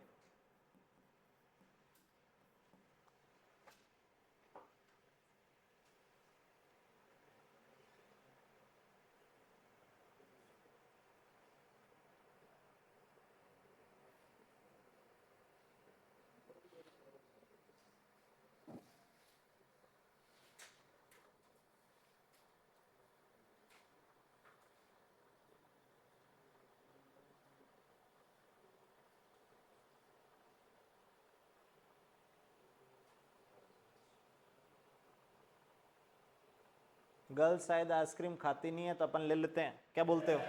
गर्ल्स शायद आइसक्रीम खाती नहीं है तो अपन ले लेते हैं, क्या बोलते हो?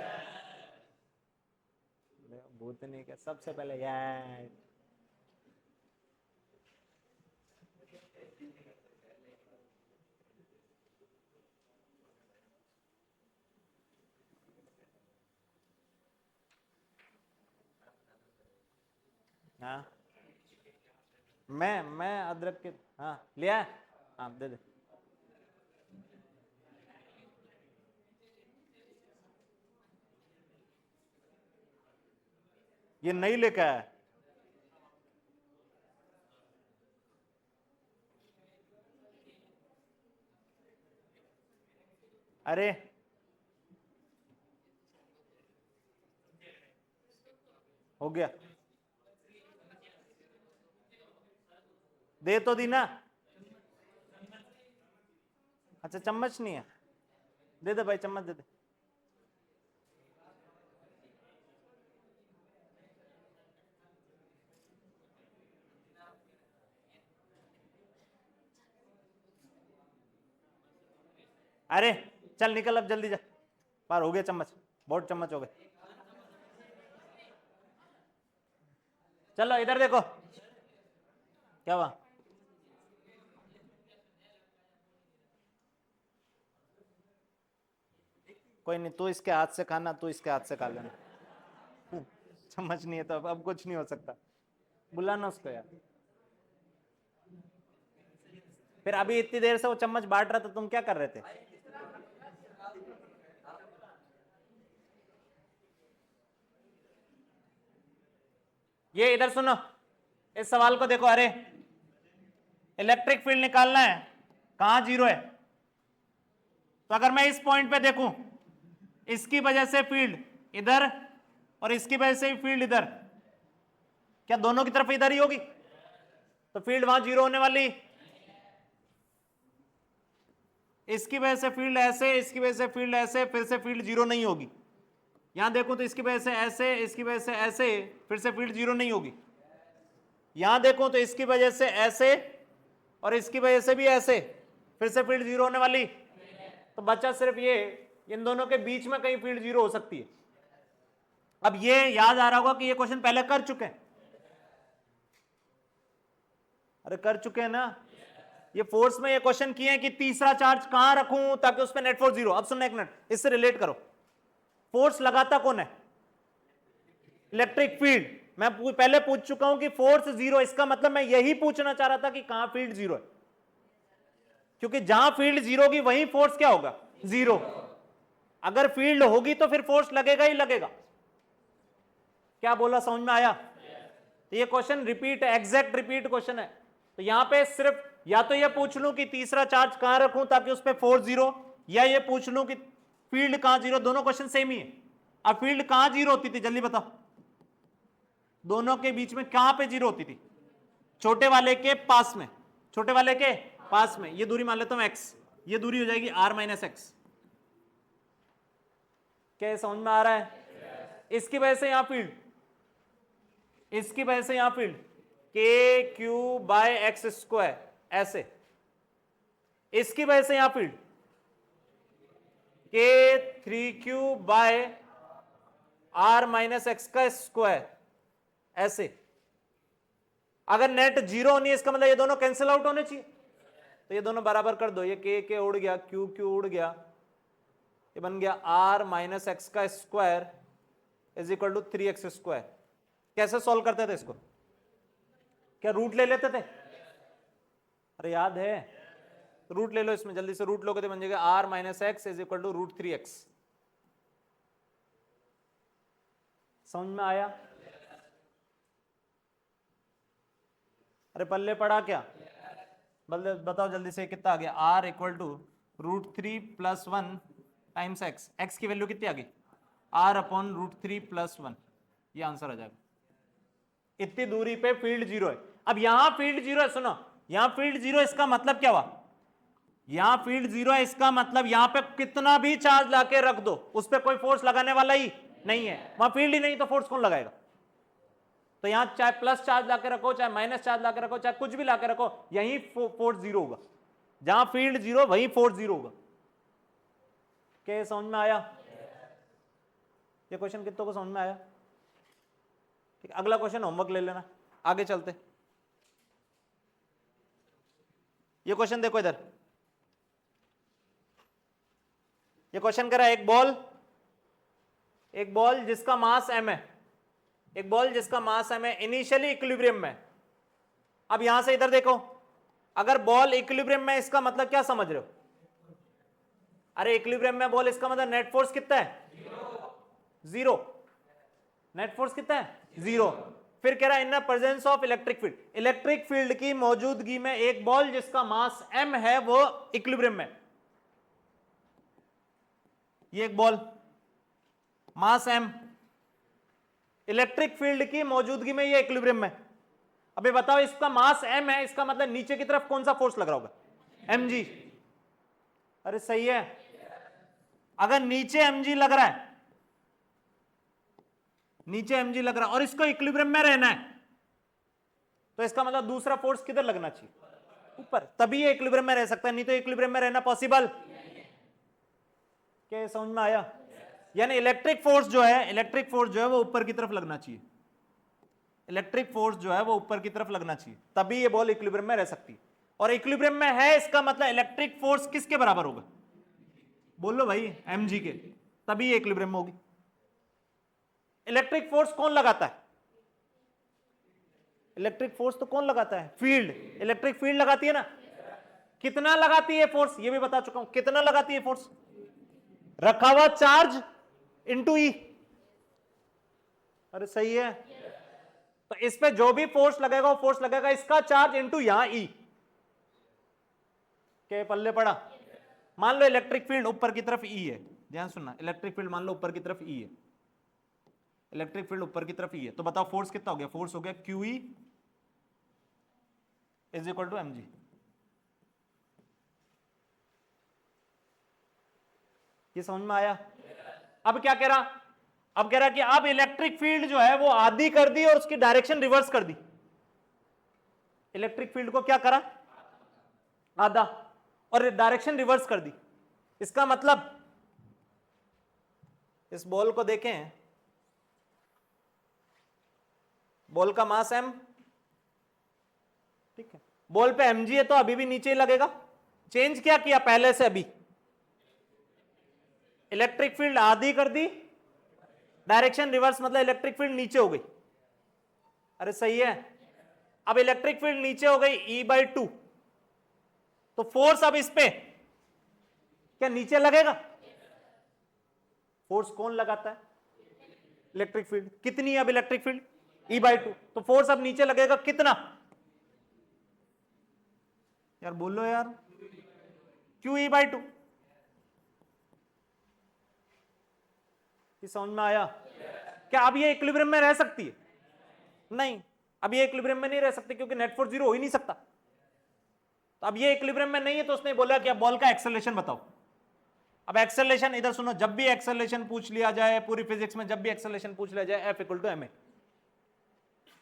बोलते नहीं क्या? सबसे पहले यार हाँ, मैं अदरक के, हाँ लिया है? हाँ दे दे। ये नहीं लेके आया। अरे हो गया, दे तो दी ना। अच्छा चम्मच नहीं है, दे दे भाई, चम्मच दे दे। अरे चल निकल अब जल्दी जा, पार हो गया चम्मच, बहुत चम्मच हो गए। चलो इधर देखो क्या हुआ। कोई नहीं, तू इसके हाथ से खाना, तू इसके हाथ से खा लेना। चम्मच नहीं है तो अब कुछ नहीं हो सकता, बुलाना उसको यार। फिर अभी इतनी देर से वो चम्मच बांट रहा था, तुम क्या कर रहे थे? ये इधर सुनो, इस सवाल को देखो। अरे इलेक्ट्रिक फील्ड निकालना है, कहां जीरो है? तो अगर मैं इस पॉइंट पे देखूं, इसकी वजह से फील्ड इधर और इसकी वजह से फील्ड इधर, क्या दोनों की तरफ इधर ही होगी? तो फील्ड वहां जीरो होने वाली। इसकी वजह से फील्ड ऐसे, इसकी वजह से फील्ड ऐसे, फिर से फील्ड जीरो नहीं होगी। यहां देखूं तो इसकी वजह से ऐसे, इसकी वजह से ऐसे, फिर से फील्ड जीरो नहीं होगी। यहां देखूं तो इसकी वजह से ऐसे और इसकी वजह से भी ऐसे, फिर से फील्ड जीरो होने वाली। तो बचा सिर्फ ये, इन दोनों के बीच में कहीं फील्ड जीरो हो सकती है। अब ये याद आ रहा होगा कि ये क्वेश्चन पहले कर चुके हैं। अरे कर चुके हैं ना, ये फोर्स में ये क्वेश्चन किए हैं कि तीसरा चार्ज कहां रखूं ताकि उस पर नेट फोर्स जीरो। अब सुनना एक मिनट, इससे रिलेट करो। फोर्स लगाता कौन है? Electric field. मैं पहले पूछ चुका हूं कि फोर्स जीरो, इसका मतलब मैं यही पूछना चाह रहा था कि कहां फील्ड जीरो है, क्योंकि जहां फील्ड जीरो होगी वहीं फोर्स क्या होगा? जीरो। अगर फील्ड होगी तो फिर फोर्स लगेगा ही लगेगा। क्या बोला, समझ में आया? तो ये question repeat, exact repeat question है। तो यहां पे सिर्फ या तो ये पूछ लूं कि तीसरा चार्ज कहां रखूं ताकि उस पर फोर्स जीरो, या ये पूछ लूं कि फील्ड कहां जीरो। दोनों क्वेश्चन सेम ही है। अब फील्ड कहां जीरो होती थी, जल्दी बताओ। दोनों के बीच में कहां पे जीरो होती थी? छोटे वाले के पास में, छोटे वाले के पास में। ये दूरी मान लेता हूं एक्स, ये दूरी हो जाएगी आर माइनस एक्स। क्या समझ में आ रहा है? इसकी वजह से यहां फील्ड, इसकी वजह से यहां फील्ड के क्यू बाय एक्स स्क्वायर ऐसे, इसकी वजह से यहां फील्ड के 3q by R minus X का स्क्वायर ऐसे। अगर नेट जीरो होनी है, इसका मतलब ये दोनों कैंसिल आउट होने चाहिए। तो ये दोनों बराबर कर दो, ये के उड़ गया, क्यू क्यू उड़ गया, ये बन गया आर माइनस एक्स का square is equal to 3x square. कैसे सॉल्व करते थे इसको? क्या रूट ले लेते थे? अरे याद है, रूट ले लो इसमें, जल्दी से रूट लोगे तो बन जाएगा R minus X is equal to root 3x। समझ में आया? अरे पल्ले पड़ा क्या? बताओ जल्दी से, कितना आ गया? R equal to √3 + 1 times X. X की वैल्यू कितनी आ गई? आर अपॉन √3 + 1, ये आंसर आ जाएगा। इतनी दूरी पे फील्ड जीरो है। अब यहां फील्ड जीरो है, सुनो, यहां फील्ड जीरो, इसका मतलब क्या हुआ? यहां फील्ड जीरो है, इसका मतलब यहां पे कितना भी चार्ज लाके रख दो, उस पर कोई फोर्स लगाने वाला ही नहीं है। वहां फील्ड ही नहीं तो फोर्स कौन लगाएगा? तो यहां चाहे प्लस चार्ज लाके रखो, चाहे माइनस चार्ज लाके रखो, चाहे कुछ भी लाके रखो, यहीं फोर्स जीरो होगा। जहां फील्ड जीरो वहीं फोर्स जीरो होगा। क्या समझ में आया? ये क्वेश्चन कितनों को समझ में आया? ठीक, अगला क्वेश्चन होमवर्क ले लेना, आगे चलते। ये क्वेश्चन देखो इधर, ये क्वेश्चन कह रहा है एक बॉल जिसका मास m है, एक बॉल जिसका मास m है, इनिशियली इक्विलिब्रियम में। अब यहां से इधर देखो, अगर बॉल इक्विलिब्रियम में, इसका मतलब क्या समझ रहे हो? अरे इक्विलिब्रियम में बॉल, इसका मतलब नेट फोर्स कितना है? जीरो। नेट फोर्स कितना है? जीरो। फिर कह रहा है in the presence of electric field, electric field की मौजूदगी में एक बॉल जिसका मास m है वो इक्विलिब्रियम में। ये एक बॉल मास m, इलेक्ट्रिक फील्ड की मौजूदगी में ये इक्विलिब्रियम में। अबे बताओ, इसका मास m है, इसका मतलब नीचे की तरफ कौन सा फोर्स लग रहा होगा? mg। अरे सही है। अगर नीचे mg लग रहा है, नीचे mg लग रहा है और इसको इक्विलिब्रियम में रहना है, तो इसका मतलब दूसरा फोर्स किधर लगना चाहिए? ऊपर, तभी ये इक्विलिब्रियम में रह सकता है, नहीं तो इक्विलिब्रियम में रहना पॉसिबल। क्या समझ में आया? यानी इलेक्ट्रिक फोर्स जो है, इलेक्ट्रिक फोर्स जो है वो ऊपर की तरफ लगना चाहिए, इलेक्ट्रिक फोर्स जो है वो ऊपर की तरफ लगना चाहिए, तभी ये बॉल इक्विलिब्रियम में रह सकती है। और इक्विलिब्रियम में है, इसका मतलब इलेक्ट्रिक फोर्स किसके बराबर होगा? बोलो भाई, mg के, तभी ये इक्विलिब्रियम में होगी। इलेक्ट्रिक फोर्स कौन लगाता है? इलेक्ट्रिक फोर्स तो कौन लगाता है? फील्ड। इलेक्ट्रिक फील्ड लगाती है ना। कितना लगाती है फोर्स, ये भी बता चुका हूं, कितना लगाती है फोर्स? रखा हुआ चार्ज इंटू ई। अरे सही है। तो इस पे जो भी फोर्स लगेगा वो फोर्स लगेगा इसका चार्ज इंटू यहां ई। के पल्ले पड़ा? मान लो इलेक्ट्रिक फील्ड ऊपर की तरफ ई है, ध्यान सुनना, इलेक्ट्रिक फील्ड मान लो ऊपर की तरफ ई है, इलेक्ट्रिक फील्ड ऊपर की तरफ ई है, तो बताओ फोर्स कितना हो गया? फोर्स हो गया QE = mg। ये समझ में आया? अब क्या कह रहा? अब कह रहा कि अब इलेक्ट्रिक फील्ड जो है वो आधी कर दी और उसकी डायरेक्शन रिवर्स कर दी। इलेक्ट्रिक फील्ड को क्या करा? आधा, और डायरेक्शन रिवर्स कर दी। इसका मतलब इस बॉल को देखें, बॉल का मास m, ठीक है, बॉल पे mg है तो अभी भी नीचे ही लगेगा। चेंज क्या किया पहले से? अभी इलेक्ट्रिक फील्ड आधी कर दी, डायरेक्शन रिवर्स, मतलब इलेक्ट्रिक फील्ड नीचे हो गई। अरे सही है। अब इलेक्ट्रिक फील्ड नीचे हो गई E/2, तो फोर्स अब इस पे क्या नीचे लगेगा? फोर्स कौन लगाता है? Electric field. कितनी है अब इलेक्ट्रिक फील्ड? E/2, तो फोर्स अब नीचे लगेगा कितना? यार बोलो यार, QE/2। समझ में आया? क्या अब ये इक्विलिब्रियम में रह सकती है? नहीं, अब ये इक्विलिब्रियम में नहीं रह सकती, क्योंकि नेट फोर्स जीरो हो ही नहीं सकता। तो अब ये इक्विलिब्रियम में नहीं है, तो उसने बोला कि अब बॉल का एक्सेलरेशन बताओ। अब एक्सेलरेशन इधर सुनो, जब भी एक्सेलरेशन पूछ लिया जाए पूरी फिजिक्स में, जब भी एक्सेलरेशन पूछ लिया जाए F = ma।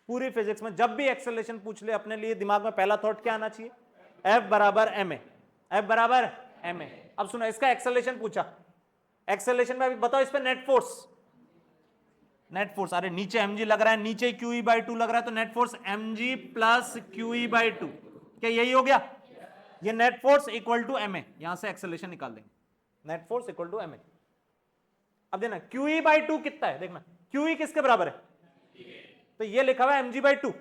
पूरी फिजिक्स में जब भी एक्सेलरेशन पूछ ले, अपने लिए दिमाग में पहला थॉट क्या आना चाहिए? F = ma, F = ma। अब सुनो, इसका एक्सेलरेशन पूछा, एक्सेलरेशन में अभी बताओ इस पे नेट फोर्स, नेट फोर्स, अरे नीचे mg लग रहा है, नीचे QE/2 लग रहा है, तो नेट फोर्स mg + QE/2, क्या यही हो गया? ये net force equal to ma, यहां से एक्सेलरेशन निकाल देंगे, net force equal to ma। अब देखना QE/2 कितना है, देखना QE किसके बराबर है? तो ये लिखा हुआ है mg/2,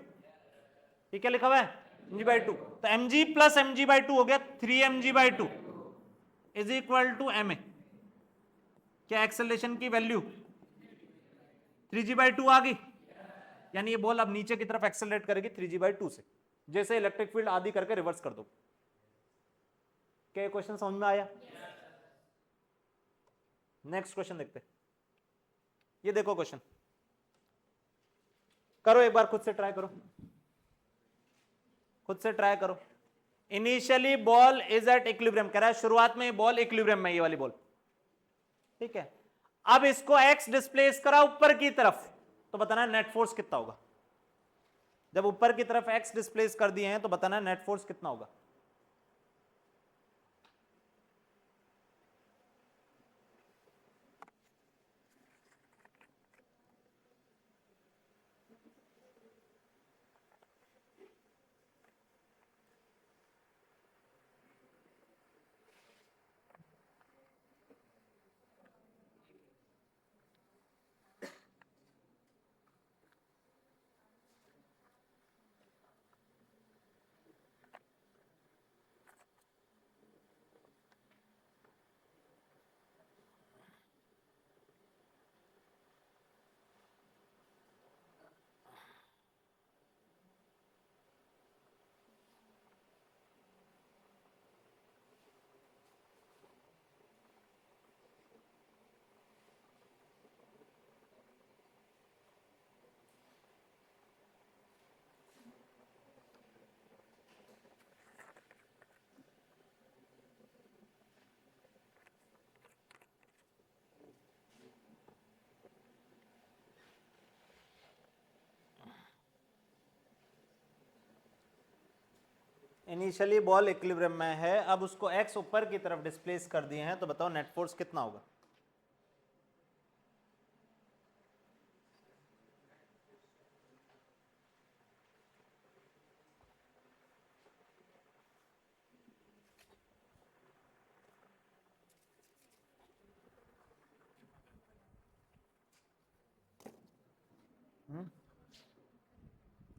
ये क्या लिखा हुआ है? mg/2, तो mg + mg/2 हो गया 3mg/2 = ma। क्या एक्सेलरेशन की वैल्यू? 3g/2 आ गई, यानी ये बॉल अब नीचे की तरफ एक्सेलरेट करेगी 3g/2 से, जैसे इलेक्ट्रिक फील्ड आदि करके रिवर्स कर दो। क्या क्वेश्चन समझ में आया? नेक्स्ट क्वेश्चन देखते हैं। ये देखो क्वेश्चन, करो एक बार, खुद से ट्राई करो, खुद से ट्राई करो। Initially ball is at equilibrium, कह रहा है शुरुआत में बॉल इक्विलिब्रियम में, ये वाली बॉल, ठीक है। अब इसको एक्स डिस्प्लेस करा ऊपर की तरफ, तो बताना नेट फोर्स कितना होगा। जब ऊपर की तरफ एक्स डिस्प्लेस कर दिए हैं तो बताना नेट फोर्स कितना होगा। इनिशियली बॉल इक्विलिब्रियम में है, अब उसको एक्स ऊपर की तरफ डिस्प्लेस कर दिए हैं, तो बताओ नेट फोर्स कितना होगा।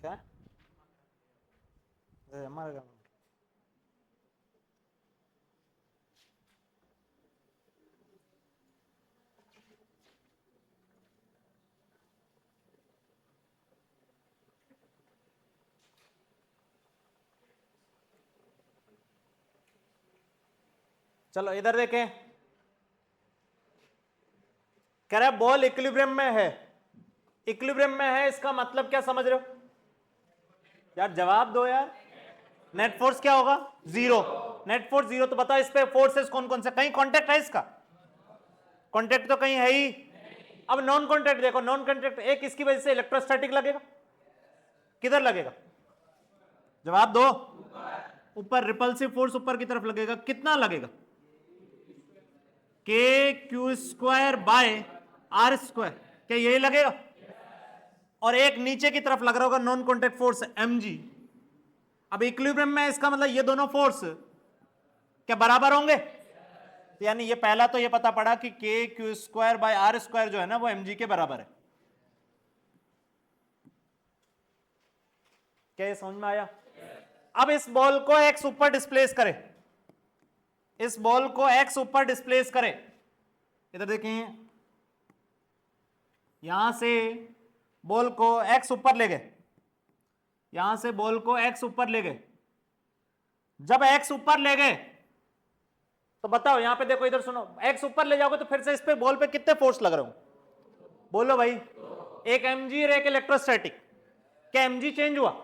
क्या हमारे चलो इधर देखें, कह रहा है बॉल इक्विलिब्रियम में है, इक्विलिब्रियम में है, इसका मतलब क्या समझ रहे हो यार, जवाब दो यार। नेट फोर्स क्या होगा? जीरो। नेट फोर्स जीरो, तो बताओ इस पे फोर्सेस कौन कौन से, कहीं कांटेक्ट है इसका? कांटेक्ट तो कहीं है ही। अब नॉन कांटेक्ट देखो, नॉन कांटेक्ट एक इसकी वजह से इलेक्ट्रोस्टैटिक लगेगा, किधर लगेगा? जवाब दो। ऊपर रिपल्सिव फोर्स ऊपर की तरफ लगेगा, कितना लगेगा? k²/r², क्या यही लगेगा? और एक नीचे की तरफ लग रहा होगा नॉन कांटेक्ट फोर्स mg। अब इक्विलिब्रियम में इसका मतलब ये दोनों फोर्स क्या बराबर होंगे? तो यानी ये पहला तो ये पता पड़ा कि k²/r² जो है ना वो mg के बराबर है। क्या ये समझ में आया? अब इस बॉल को x ऊपर डिस्प्लेस करे, इस बॉल को x ऊपर डिस्प्लेस करे, इधर देखें, यहां से बॉल को x ऊपर ले गए, यहां से बॉल को x ऊपर ले गए। जब x ऊपर ले गए तो बताओ, यहां पे देखो, इधर सुनो, x ऊपर ले जाओगे तो फिर से इस पे बॉल पे कितने फोर्स लग रहे हो? बोलो भाई। एक mg और एक इलेक्ट्रोस्टैटिक। क्या mg चेंज हुआ?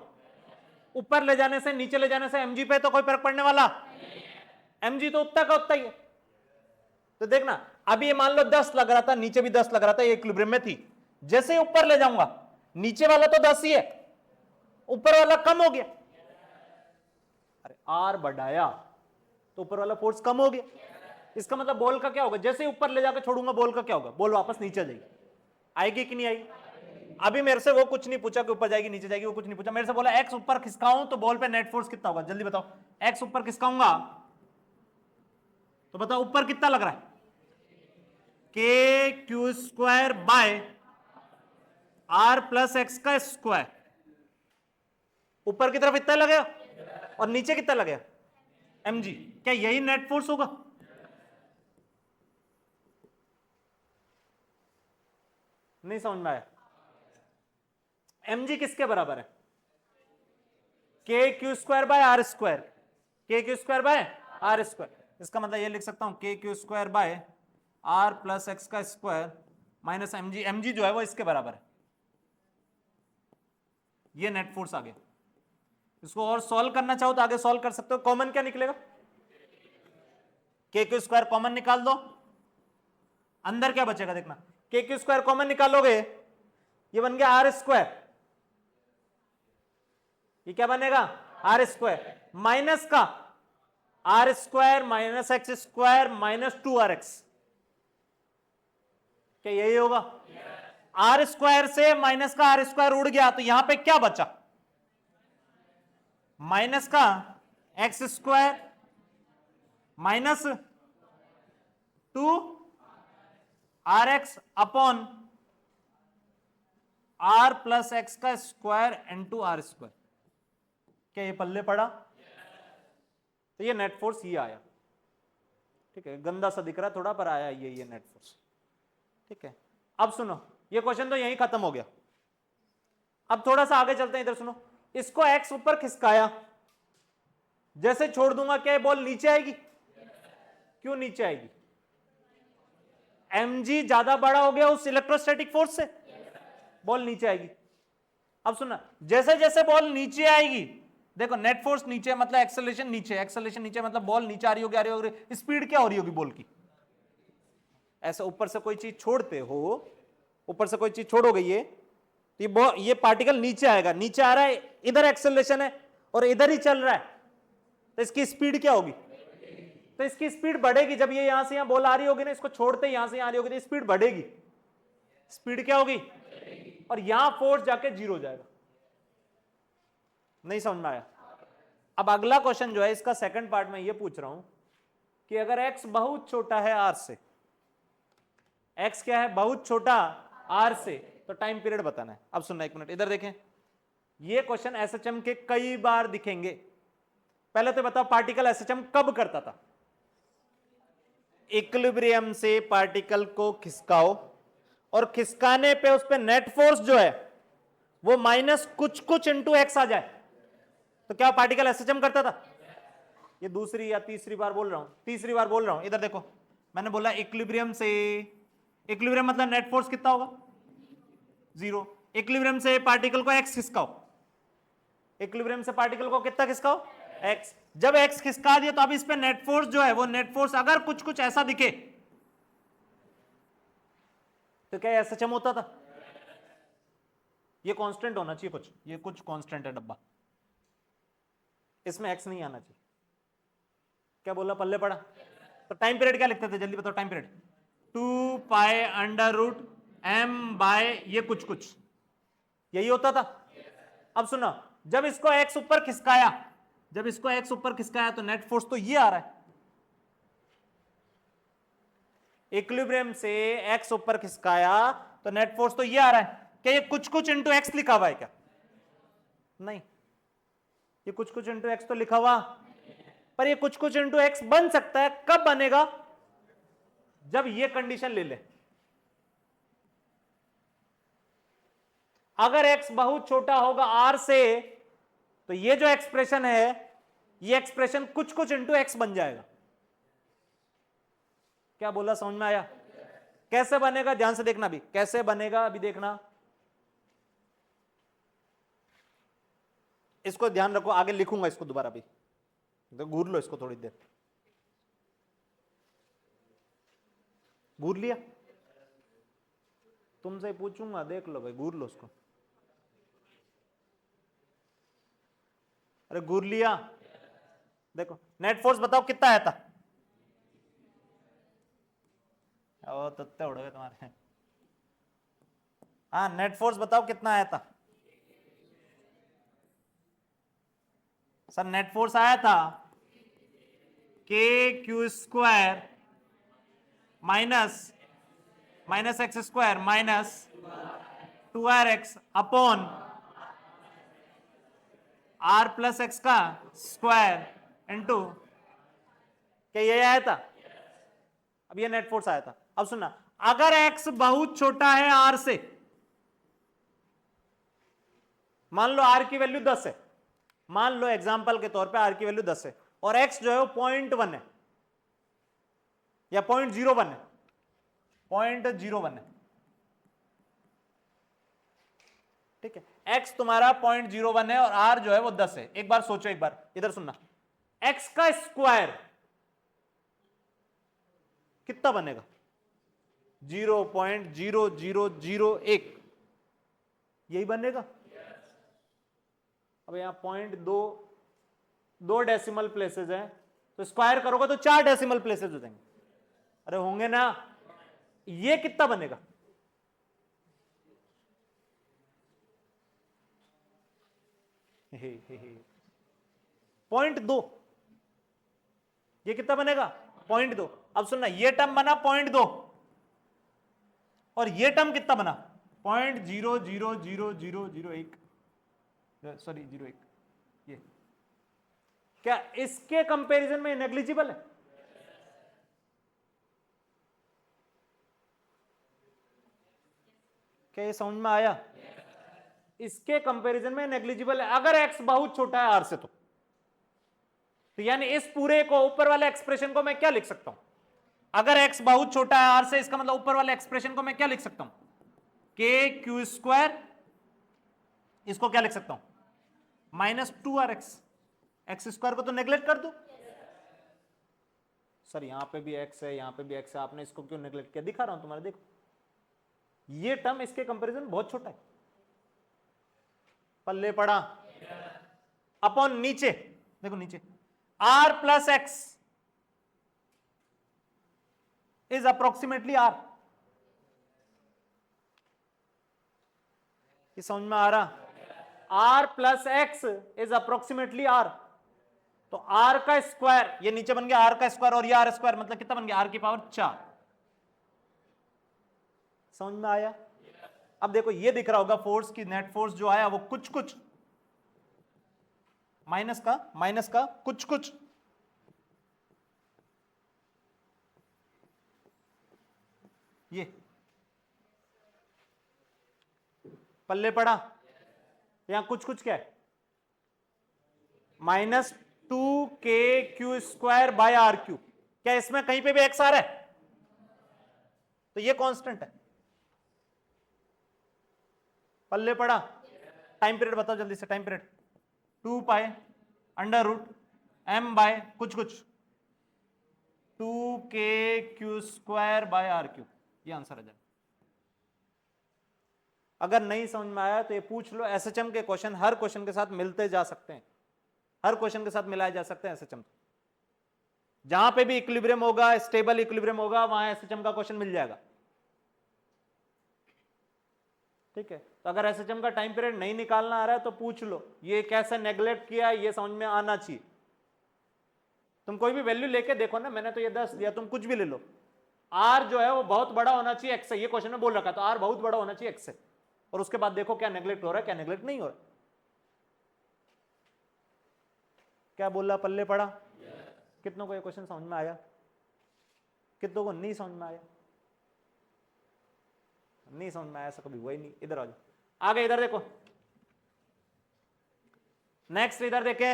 ऊपर ले जाने से नीचे ले जाने से mg पे तो कोई फर्क पड़ने वाला? mg तो उतना का उतना ही है। तो देखना, अभी ये मान लो 10 लग रहा था, नीचे भी 10 लग रहा था, ये इक्विलिब्रियम में थी। जैसे ही ऊपर ले जाऊंगा, नीचे वाला तो 10 ही है, ऊपर वाला कम हो गया। अरे आर बढ़ाया तो ऊपर वाला फोर्स कम हो गया। इसका मतलब बॉल का क्या होगा? जैसे ही ऊपर ले जाकर छोड़ूंगा, बॉल का क्या होगा? बॉल वापस नीचे जाएगी, आएगी कि नहीं आएगी? अभी मेरे से वो कुछ नहीं पूछा कि ऊपर जाएगी नीचे जाएगी, वो कुछ नहीं पूछा, मेरे से बोला एक्स ऊपर खिसकाऊं तो बॉल पे नेट फोर्स कितना होगा, जल्दी बताओ। एक्स ऊपर खिसकाऊंगा तो बताओ ऊपर कितना लग रहा है? k²/r+x²। ऊपर की तरफ इतना लगेगा और नीचे कितना लगेगा? mg। क्या यही नेट फोर्स होगा? नहीं समझ में आया? mg किसके बराबर है? K Q square by R square, K Q square by R square. इसका मतलब ये लिख सकता हूं K Q square by R plus X का स्क्वायर माइनस mg, mg जो है वो इसके बराबर है। ये नेट फोर्स आ गया। इसको और सॉल्व करना चाहो तो आगे सॉल्व कर सकते हो। कॉमन क्या निकलेगा? के क्यू स्क्वायर कॉमन निकाल दो, अंदर क्या बचेगा देखना, के क्यू स्क्वायर कॉमन निकालोगे ये बन गया आर स्क्वायर, ये क्या बनेगा आर स्क्वायर माइनस का R square minus X square minus 2rx, क्या यही होगा? आर स्क्वायर से माइनस का आर स्क्वायर उड़ गया तो यहां पे क्या बचा? माइनस का X square minus 2rx upon R plus X का स्क्वायर इनटू आर स्क्वायर। क्या ये पल्ले पड़ा? तो ये नेट फोर्स ये आया। ठीक है, गंदा सा दिख रहा है थोड़ा पर आया ये नेट फोर्स। ठीक है, अब सुनो, ये क्वेश्चन तो यहीं खत्म हो गया। अब थोड़ा सा आगे चलते हैं, इधर सुनो। इसको एक्स ऊपर खिसकाया, जैसे छोड़ दूंगा क्या ये बॉल नीचे आएगी? क्यों नीचे आएगी? mg ज्यादा बड़ा हो गया उस इलेक्ट्रोस्टैटिक फोर्स से, बॉल नीचे आएगी। अब सुनना, जैसे जैसे बॉल नीचे आएगी, देखो नेट फोर्स नीचे मतलब एक्सेलरेशन नीचे, एक्सेलरेशन नीचे मतलब बॉल नीचे आ रही होगी, आ रही होगी। स्पीड क्या हो रही होगी बॉल की? ऐसा ऊपर से कोई चीज छोड़ते हो, ऊपर से कोई चीज छोड़ोगे ये पार्टिकल नीचे आएगा, नीचे आ रहा है, इधर एक्सेलरेशन है और इधर ही चल रहा है, तो इसकी स्पीड क्या होगी? तो इसकी स्पीड बढ़ेगी। जब ये यहां से यहां बॉल आ रही होगी ना, इसको छोड़ते ही यहां से यहां आ रही होगी तो स्पीड बढ़ेगी। स्पीड क्या होगी? और यहां फोर्स जाके जीरो हो जाएगा। नहीं समझ में आया? अब अगला क्वेश्चन जो है इसका सेकंड पार्ट में ये पूछ रहा हूं कि अगर x बहुत छोटा है r से, x क्या है? बहुत छोटा r से, तो टाइम पीरियड बताना है। अब सुनना, एक मिनट इधर देखें, ये क्वेश्चन एसएचएम के कई बार दिखेंगे। पहले तो बताओ पार्टिकल एसएचएम कब करता था? इक्विलिब्रियम से पार्टिकल को खिसकाओ और खिसकाने पे उस पे नेट फोर्स जो है वो माइनस कुछ कुछ इंटू एक्स आ जाए, तो क्या पार्टिकल एसएचएम करता था? ये दूसरी या तीसरी बार बोल रहा हूं, तीसरी बार बोल रहा हूं। इधर देखो, मैंने बोला इक्विलिब्रियम से, इक्विलिब्रियम मतलब नेट फोर्स कितना होगा? 0। इक्विलिब्रियम से पार्टिकल को एक्स खिसकाओ, इक्विलिब्रियम से पार्टिकल को कितना खिसकाओ? एक्स। जब एक्स खिसका दिया तो अब इस पे नेट फोर्स जो है वो नेट फोर्स अगर कुछ कुछ ऐसा दिखे तो क्या एसएचएम होता था? ये कांस्टेंट होना चाहिए कुछ, ये कुछ कांस्टेंट है डब्बा, इसमें एक्स नहीं आना चाहिए। क्या बोला? पल्ले पड़ा? तो टाइम पीरियड क्या लिखते थे? जल्दी बताओ time period. 2 pi under root m by ये कुछ कुछ, यही होता था। अब सुनो, जब इसको x ऊपर खिसकाया, जब इसको x ऊपर खिसकाया तो नेट फोर्स तो ये आ रहा है। इक्विलिब्रियम से x ऊपर खिसकाया तो नेट फोर्स तो ये आ रहा है। क्या ये कुछ कुछ इंटू एक्स लिखा हुआ है क्या? नहीं, ये कुछ कुछ इंटू एक्स तो लिखा हुआ, पर ये कुछ कुछ इंटू एक्स बन सकता है। कब बनेगा? जब ये कंडीशन ले ले, अगर x बहुत छोटा होगा r से तो ये जो एक्सप्रेशन है, ये एक्सप्रेशन कुछ कुछ इंटू एक्स बन जाएगा। क्या बोला? समझ में आया? कैसे बनेगा ध्यान से देखना, भी कैसे बनेगा अभी देखना, इसको ध्यान रखो, आगे लिखूंगा इसको दोबारा भी, तो घूर लो इसको थोड़ी देर। घूर लिया? तुमसे पूछूंगा, देख लो भाई, घूर लो उसको। अरे घूर लिया? देखो नेट फोर्स बताओ कितना आया था? ओ तत्ते उड़ गए तुम्हारे। हाँ, नेट फोर्स बताओ कितना आया था? सर नेट फोर्स आया था K Q square minus X square minus 2rx upon R plus X का स्क्वायर इनटू, क्या ये आया था? अब ये नेट फोर्स आया था। अब सुनना, अगर x बहुत छोटा है r से, मान लो आर की वैल्यू 10 है, मान लो एग्जांपल के तौर पे आर की वैल्यू 10 है और एक्स जो है वो 0.1 है या 0.01 है, 0.01 है, ठीक है। एक्स तुम्हारा 0.01 है और आर जो है वो 10 है। एक बार सोचो, एक बार इधर सुनना, एक्स का स्क्वायर कितना बनेगा? 0.0001, यही बनेगा। अब यहां 0.2 डेसिमल प्लेसेस है, तो स्क्वायर करोगे तो 4 डेसिमल प्लेसेस हो जाएंगे। अरे होंगे ना? ये कितना बनेगा? पॉइंट 2। ये कितना बनेगा? 0.2। अब सुनना, ये टर्म बना 0.2 और ये टर्म कितना बना? 0.00001, सॉरी 01। ये क्या इसके कंपैरिजन में नेग्लिजिबल है? क्या ये समझ में आया? इसके कंपैरिजन में नेग्लिजिबल है अगर एक्स बहुत छोटा है आर से। तो यानी इस पूरे को, ऊपर वाले एक्सप्रेशन को मैं क्या लिख सकता हूं? अगर एक्स बहुत छोटा है आर से, इसका मतलब ऊपर वाले एक्सप्रेशन को मैं क्या लिख सकता हूं? के क्यू स्क्वायर, इसको क्या लिख सकता हूं? -2rx। एक्स स्क्वायर को तो नेग्लेक्ट कर दो। सर यहां पे भी एक्स है, यहां पे भी एक्स है, आपने इसको क्यों नेग्लेक्ट किया? दिखा रहा हूं तुम्हारे, देखो ये टर्म इसके कंपैरिजन में बहुत छोटा है। पल्ले पड़ा अपॉन नीचे, देखो नीचे r plus x is approximately r। ये समझ में आ रहा? r plus x is approximately r। तो r का स्क्वायर, ये नीचे बन गया r का स्क्वायर और ये r स्क्वायर, मतलब कितना बन गया? r की पावर 4। समझ में आया? अब देखो ये दिख रहा होगा फोर्स की, नेट फोर्स जो आया वो कुछ कुछ माइनस का कुछ कुछ, ये पल्ले पड़ा। यहां कुछ कुछ क्या है? -2k² bye are Q. क्या इसमें कहीं पे भी एक्स आ रहा है? तो ये कांस्टेंट है। पल्ले पड़ा। टाइम पीरियड बताओ जल्दी से, टाइम पीरियड 2π√m बाय कुछ कुछ 2k² बाय आर क्यू। ये आंसर आ जाए। अगर नहीं समझ में आया तो ये पूछ लो। एसएचएम के क्वेश्चन हर क्वेश्चन के साथ मिलते जा सकते हैं, हर क्वेश्चन के साथ मिलाए जा सकते हैं एसएचएम। जहां पे भी इक्विलिब्रियम होगा, स्टेबल इक्विलिब्रियम होगा, वहां एसएचएम का क्वेश्चन मिल जाएगा, ठीक है। तो अगर एसएचएम का टाइम पीरियड नहीं निकालना आ रहा है तो पूछ लो, ये कैसे नेग्लेक्ट किया, ये समझ में आना चाहिए। तुम कोई भी वैल्यू लेके देखो ना, मैंने तो ये 10 दिया, तुम कुछ भी ले लो, आर जो है वो बहुत बड़ा होना चाहिए एक्स से, ये क्वेश्चन में बोल रखा, तो आर बहुत बड़ा होना चाहिए एक्स से, और उसके बाद देखो क्या नेग्लेक्ट हो रहा है, क्या नेग्लेक्ट नहीं हो रहा। क्या बोल रहा? पल्ले पड़ा? कितनों को ये क्वेश्चन समझ में आया? कितनों को नहीं समझ में आया? नहीं समझ में आया, ऐसा कभी हुआ ही नहीं। इधर आ जाओ, आगे इधर देखो, नेक्स्ट इधर देखे,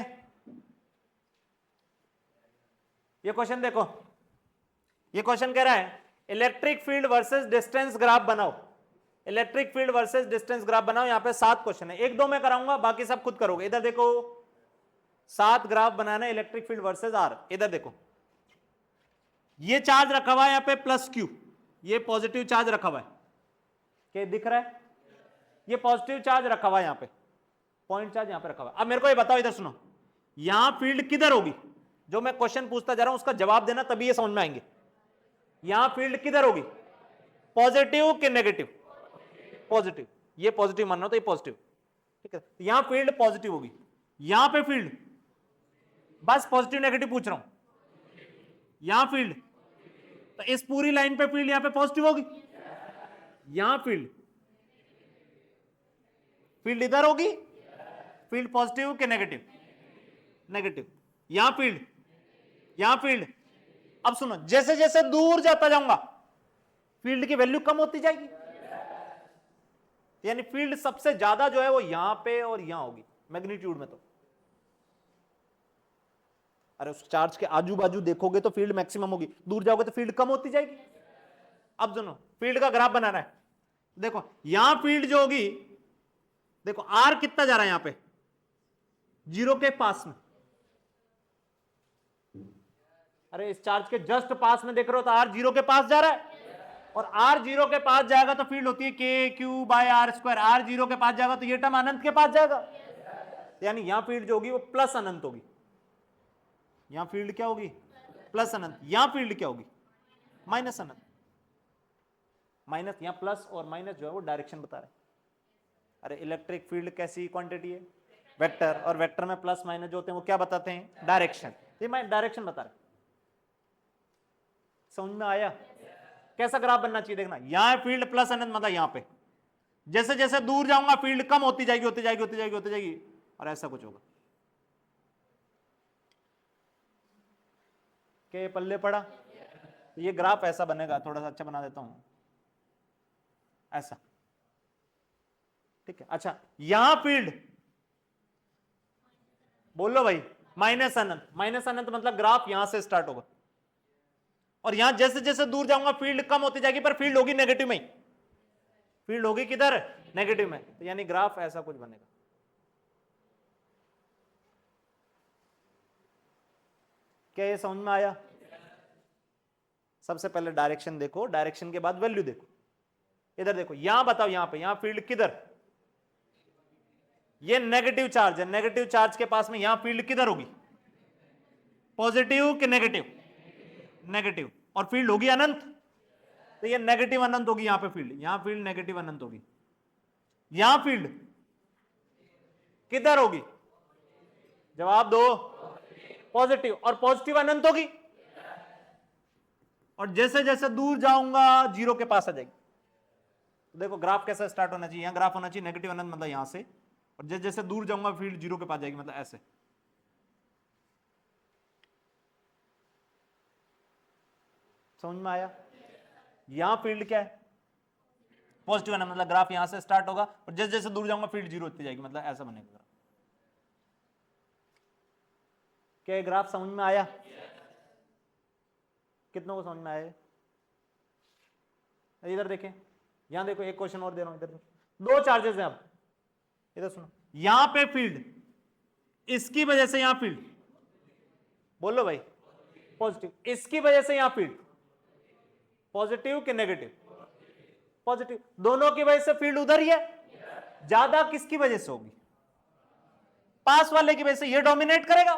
ये क्वेश्चन देखो। ये क्वेश्चन कह रहा है electric field versus distance graph बनाओ। Electric field versus distance graph बनाओ। यहां पे 7 क्वेश्चन है, 1-2 में कराऊंगा, बाकी सब खुद करोगे। इधर देखो 7 ग्राफ बनाना है इलेक्ट्रिक फील्ड वर्सेस आर। इधर देखो, ये चार्ज रखा हुआ है यहां पे +q, ये पॉजिटिव चार्ज रखा हुआ है, क्या दिख रहा है? ये पॉजिटिव चार्ज रखा हुआ है यहां पे, पॉइंट चार्ज यहां पे रखा हुआ है। अब मेरे को ये बताओ, इधर सुनो, यहां फील्ड किधर होगी? जो मैं क्वेश्चन पूछता जा रहा हूं उसका जवाब देना, तभी ये समझ में आएंगे। यहां फील्ड किधर होगी? पॉजिटिव कि नेगेटिव? पॉजिटिव। ये पॉजिटिव मानना तो ये पॉजिटिव, ठीक है। यहां फील्ड पॉजिटिव होगी, यहां पे फील्ड, बस पॉजिटिव नेगेटिव पूछ रहा हूं। यहां फील्ड, तो इस पूरी लाइन पे फील्ड यहां पे पॉजिटिव होगी। यहां फील्ड, फील्ड इधर होगी, फील्ड पॉजिटिव कि नेगेटिव? नेगेटिव। यहां फील्ड, यहां फील्ड। अब सुनो, जैसे जैसे दूर जाता जाऊंगा फील्ड की वैल्यू कम होती जाएगी, यानी फील्ड सबसे ज्यादा जो है वो यहां पे और यहां होगी मैग्नीट्यूड में। तो अरे उस चार्ज के आजू बाजू देखोगे तो फील्ड मैक्सिमम होगी, दूर जाओगे तो फील्ड कम होती जाएगी। अब सुनो, फील्ड का ग्राफ बनाना है। देखो यहां फील्ड जो होगी, देखो आर कितना जा रहा है यहां पे, 0 के पास में। अरे इस चार्ज के जस्ट पास में देख रहे हो तो आर 0 के पास जा रहा है, और आर 0 के पास जाएगा तो फील्ड होती है K Q by R square. R 0 के पास जाएगा तो ये टर्म अनंत के पास जाएगा, यानी यहां फील्ड जो होगी वो प्लस अनंत होगी। यहां फील्ड क्या होगी? प्लस अनंत। यहां फील्ड क्या होगी? माइनस अनंत। माइनस, यहां प्लस और माइनस जो है वो डायरेक्शन बता रहे हैं। अरे इलेक्ट्रिक फील्ड कैसी क्वांटिटी है? वेक्टर, और वेक्टर में प्लस माइनस जो होते हैं वो क्या बताते हैं? डायरेक्शन। ये मैं डायरेक्शन बता रहा। समझ में आया? कैसा ग्राफ बनना चाहिए देखना, यहां फील्ड प्लस अनंत, मतलब यहां पे जैसे जैसे दूर जाऊंगा फील्ड कम होती जाएगी होती जाएगी होती जाएगी होती जाएगी, और ऐसा कुछ होगा। क्या ये पल्ले पड़ा? ये ग्राफ ऐसा बनेगा, थोड़ा सा अच्छा बना देता हूं, ऐसा। ठीक है, अच्छा यहां फील्ड बोलो भाई माइनस अनंत। माइनस अनंत मतलब ग्राफ यहां से स्टार्ट होगा, और यहां जैसे जैसे दूर जाऊंगा फील्ड कम होती जाएगी, पर फील्ड होगी नेगेटिव में ही। फील्ड होगी किधर? नेगेटिव में। तो यानी ग्राफ ऐसा कुछ बनेगा। क्या ये समझ में आया? सबसे पहले डायरेक्शन देखो, डायरेक्शन के बाद वैल्यू देखो। इधर देखो, यहां बताओ, यहां पे यहां फील्ड किधर? ये नेगेटिव चार्ज है, नेगेटिव चार्ज के पास में यहां फील्ड किधर होगी? पॉजिटिव कि नेगेटिव? नेगेटिव। और फील्ड होगी अनंत, तो ये नेगेटिव अनंत होगी यहां पे फील्ड, यहां फील्ड नेगेटिव अनंत होगी। यहां फील्ड किधर होगी? जवाब दो। पॉजिटिव, और पॉजिटिव अनंत होगी, और जैसे जैसे दूर जाऊंगा 0 के पास आ जाएगी। तो देखो ग्राफ कैसा स्टार्ट होना चाहिए, यहां ग्राफ होना चाहिए नेगेटिव अनंत, मतलब यहां से, और जैसे जैसे दूर जाऊंगा फील्ड 0 के पास जाएगी, मतलब ऐसे। समझ में आया? यहां फील्ड क्या है? पॉजिटिव अनंत, मतलब ग्राफ यहां से स्टार्ट होगा और जैसे जैसे दूर जाऊंगा फील्ड 0 होती जाएगी, मतलब ऐसा बनेगा। क्या ग्राफ समझ में आया? कितनों को समझ में आया? इधर देखें, यहां देखो, एक क्वेश्चन और दे रहा हूं, इधर दो चार्जेस हैं। अब इधर सुनो, यहां पे फील्ड, इसकी वजह से यहां फील्ड, बोलो भाई पॉजिटिव, इसकी वजह से यहां फील्ड पॉजिटिव कि नेगेटिव? पॉजिटिव। दोनों की वजह से फील्ड उधर ही है, ज्यादा किसकी वजह से होगी? पास वाले की वजह से, ये डोमिनेट करेगा।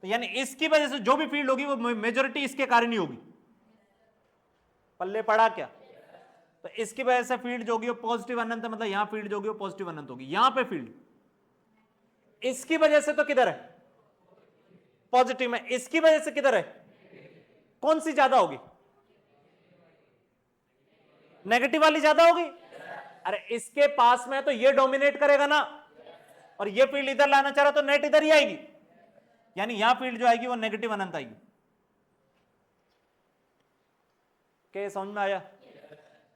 तो यानी इसकी वजह से जो भी फील्ड होगी वो मेजॉरिटी इसके कारण ही होगी। पल्ले पड़ा क्या? तो इसकी वजह से फील्ड जो होगी वो पॉजिटिव अनंत है, मतलब यहां फील्ड जो होगी वो पॉजिटिव अनंत होगी। यहां पे फील्ड इसकी वजह से तो किधर है? पॉजिटिव में। इसकी वजह से किधर है? कौन सी ज्यादा होगी? नेगेटिव वाली ज्यादा होगी। अरे इसके पास में तो ये डोमिनेट करेगा ना, और ये फील्ड इधर लाना चाह रहा तो नेट इधर ही आएगी, यानी यहां फील्ड जो आएगी वो नेगेटिव अनंत आएगी। क्या समझ में आया?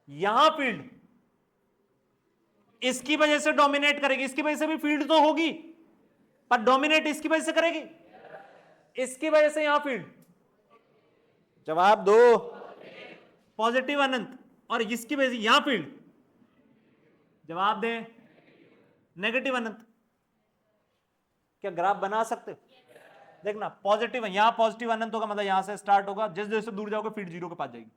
यहां फील्ड इसकी वजह से डोमिनेट करेगी, इसकी वजह से भी फील्ड तो होगी, पर डोमिनेट इसकी वजह से करेगी, इसकी वजह से यहां फील्ड, जवाब दो, पॉजिटिव अनंत, और इसकी वजह से यहां फील्ड, जवाब दे, नेगेटिव अनंत। क्या ग्राफ बना सकते हो? देखना पॉजिटिव है, यहां पॉजिटिव अनंत होगा, मतलब यहां से स्टार्ट होगा, जैसे जैसे दूर जाओगे फील्ड 0 के पास जाएगी।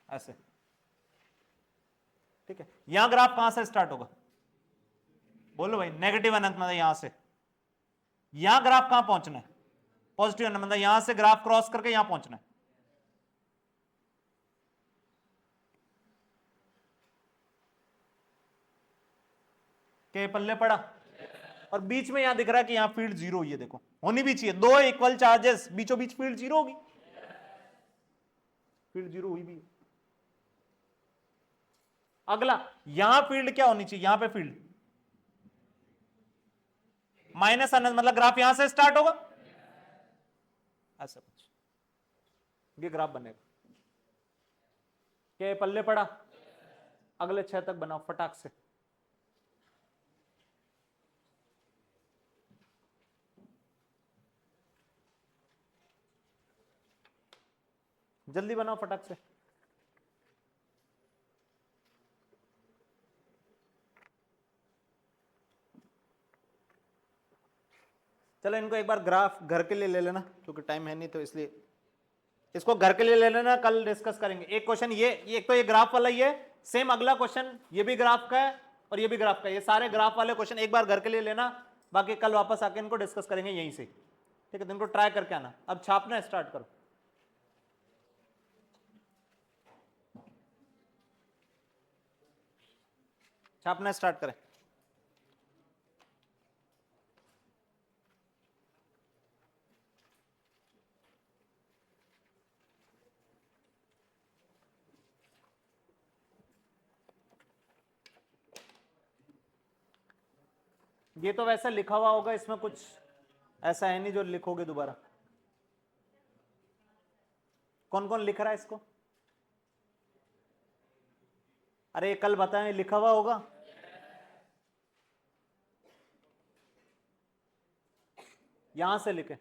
ऐसे, ठीक है। यहां ग्राफ कहां से स्टार्ट होगा? बोलो भाई नेगेटिव अनंत, मतलब यहां से। यहां ग्राफ कहां पहुंचना है? पॉजिटिव अनंत, मतलब यहां से ग्राफ क्रॉस करके यहां पहुंचना है। के पल्ले पड़ा? और बीच में यहां दिख रहा है कि यहां फील्ड 0 हुई है, देखो होनी भी चाहिए, दो इक्वल चार्जेस बीचों बीच फील्ड 0 होगी, फील्ड 0 हुई भी है। अगला, यहां फील्ड क्या होनी चाहिए? यहां पे फील्ड माइनस अनंत, मतलब ग्राफ यहां से स्टार्ट होगा, ऐसा कुछ, ये ग्राफ बनेगा। क्या ये पल्ले पड़ा? अगले 6 तक बनाओ फटाक से। जल्दी बनाओ फटाक से। चलो इनको एक बार ग्राफ घर के लिए ले लेना, क्योंकि टाइम है नहीं तो इसलिए इसको घर के लिए ले लेना, कल डिस्कस करेंगे। एक क्वेश्चन ये एक तो ये ग्राफ वाला ही है, सेम अगला क्वेश्चन ये भी ग्राफ का है और ये भी ग्राफ का है। ये सारे ग्राफ वाले क्वेश्चन एक बार घर के लिए लेना, बाकी कल वापस आके इनको डिस्कस करेंगे यहीं से, ठीक है? तो इनको ट्राई करके आना। अब छापना स्टार्ट करो। छापना स्टार्ट करें। ये तो वैसे लिखा हुआ होगा, इसमें कुछ ऐसा है नहीं जो लिखोगे दोबारा। कौन कौन लिख रहा है इसको? अरे कल बताएं, लिखा हुआ होगा। यहां से लिखे।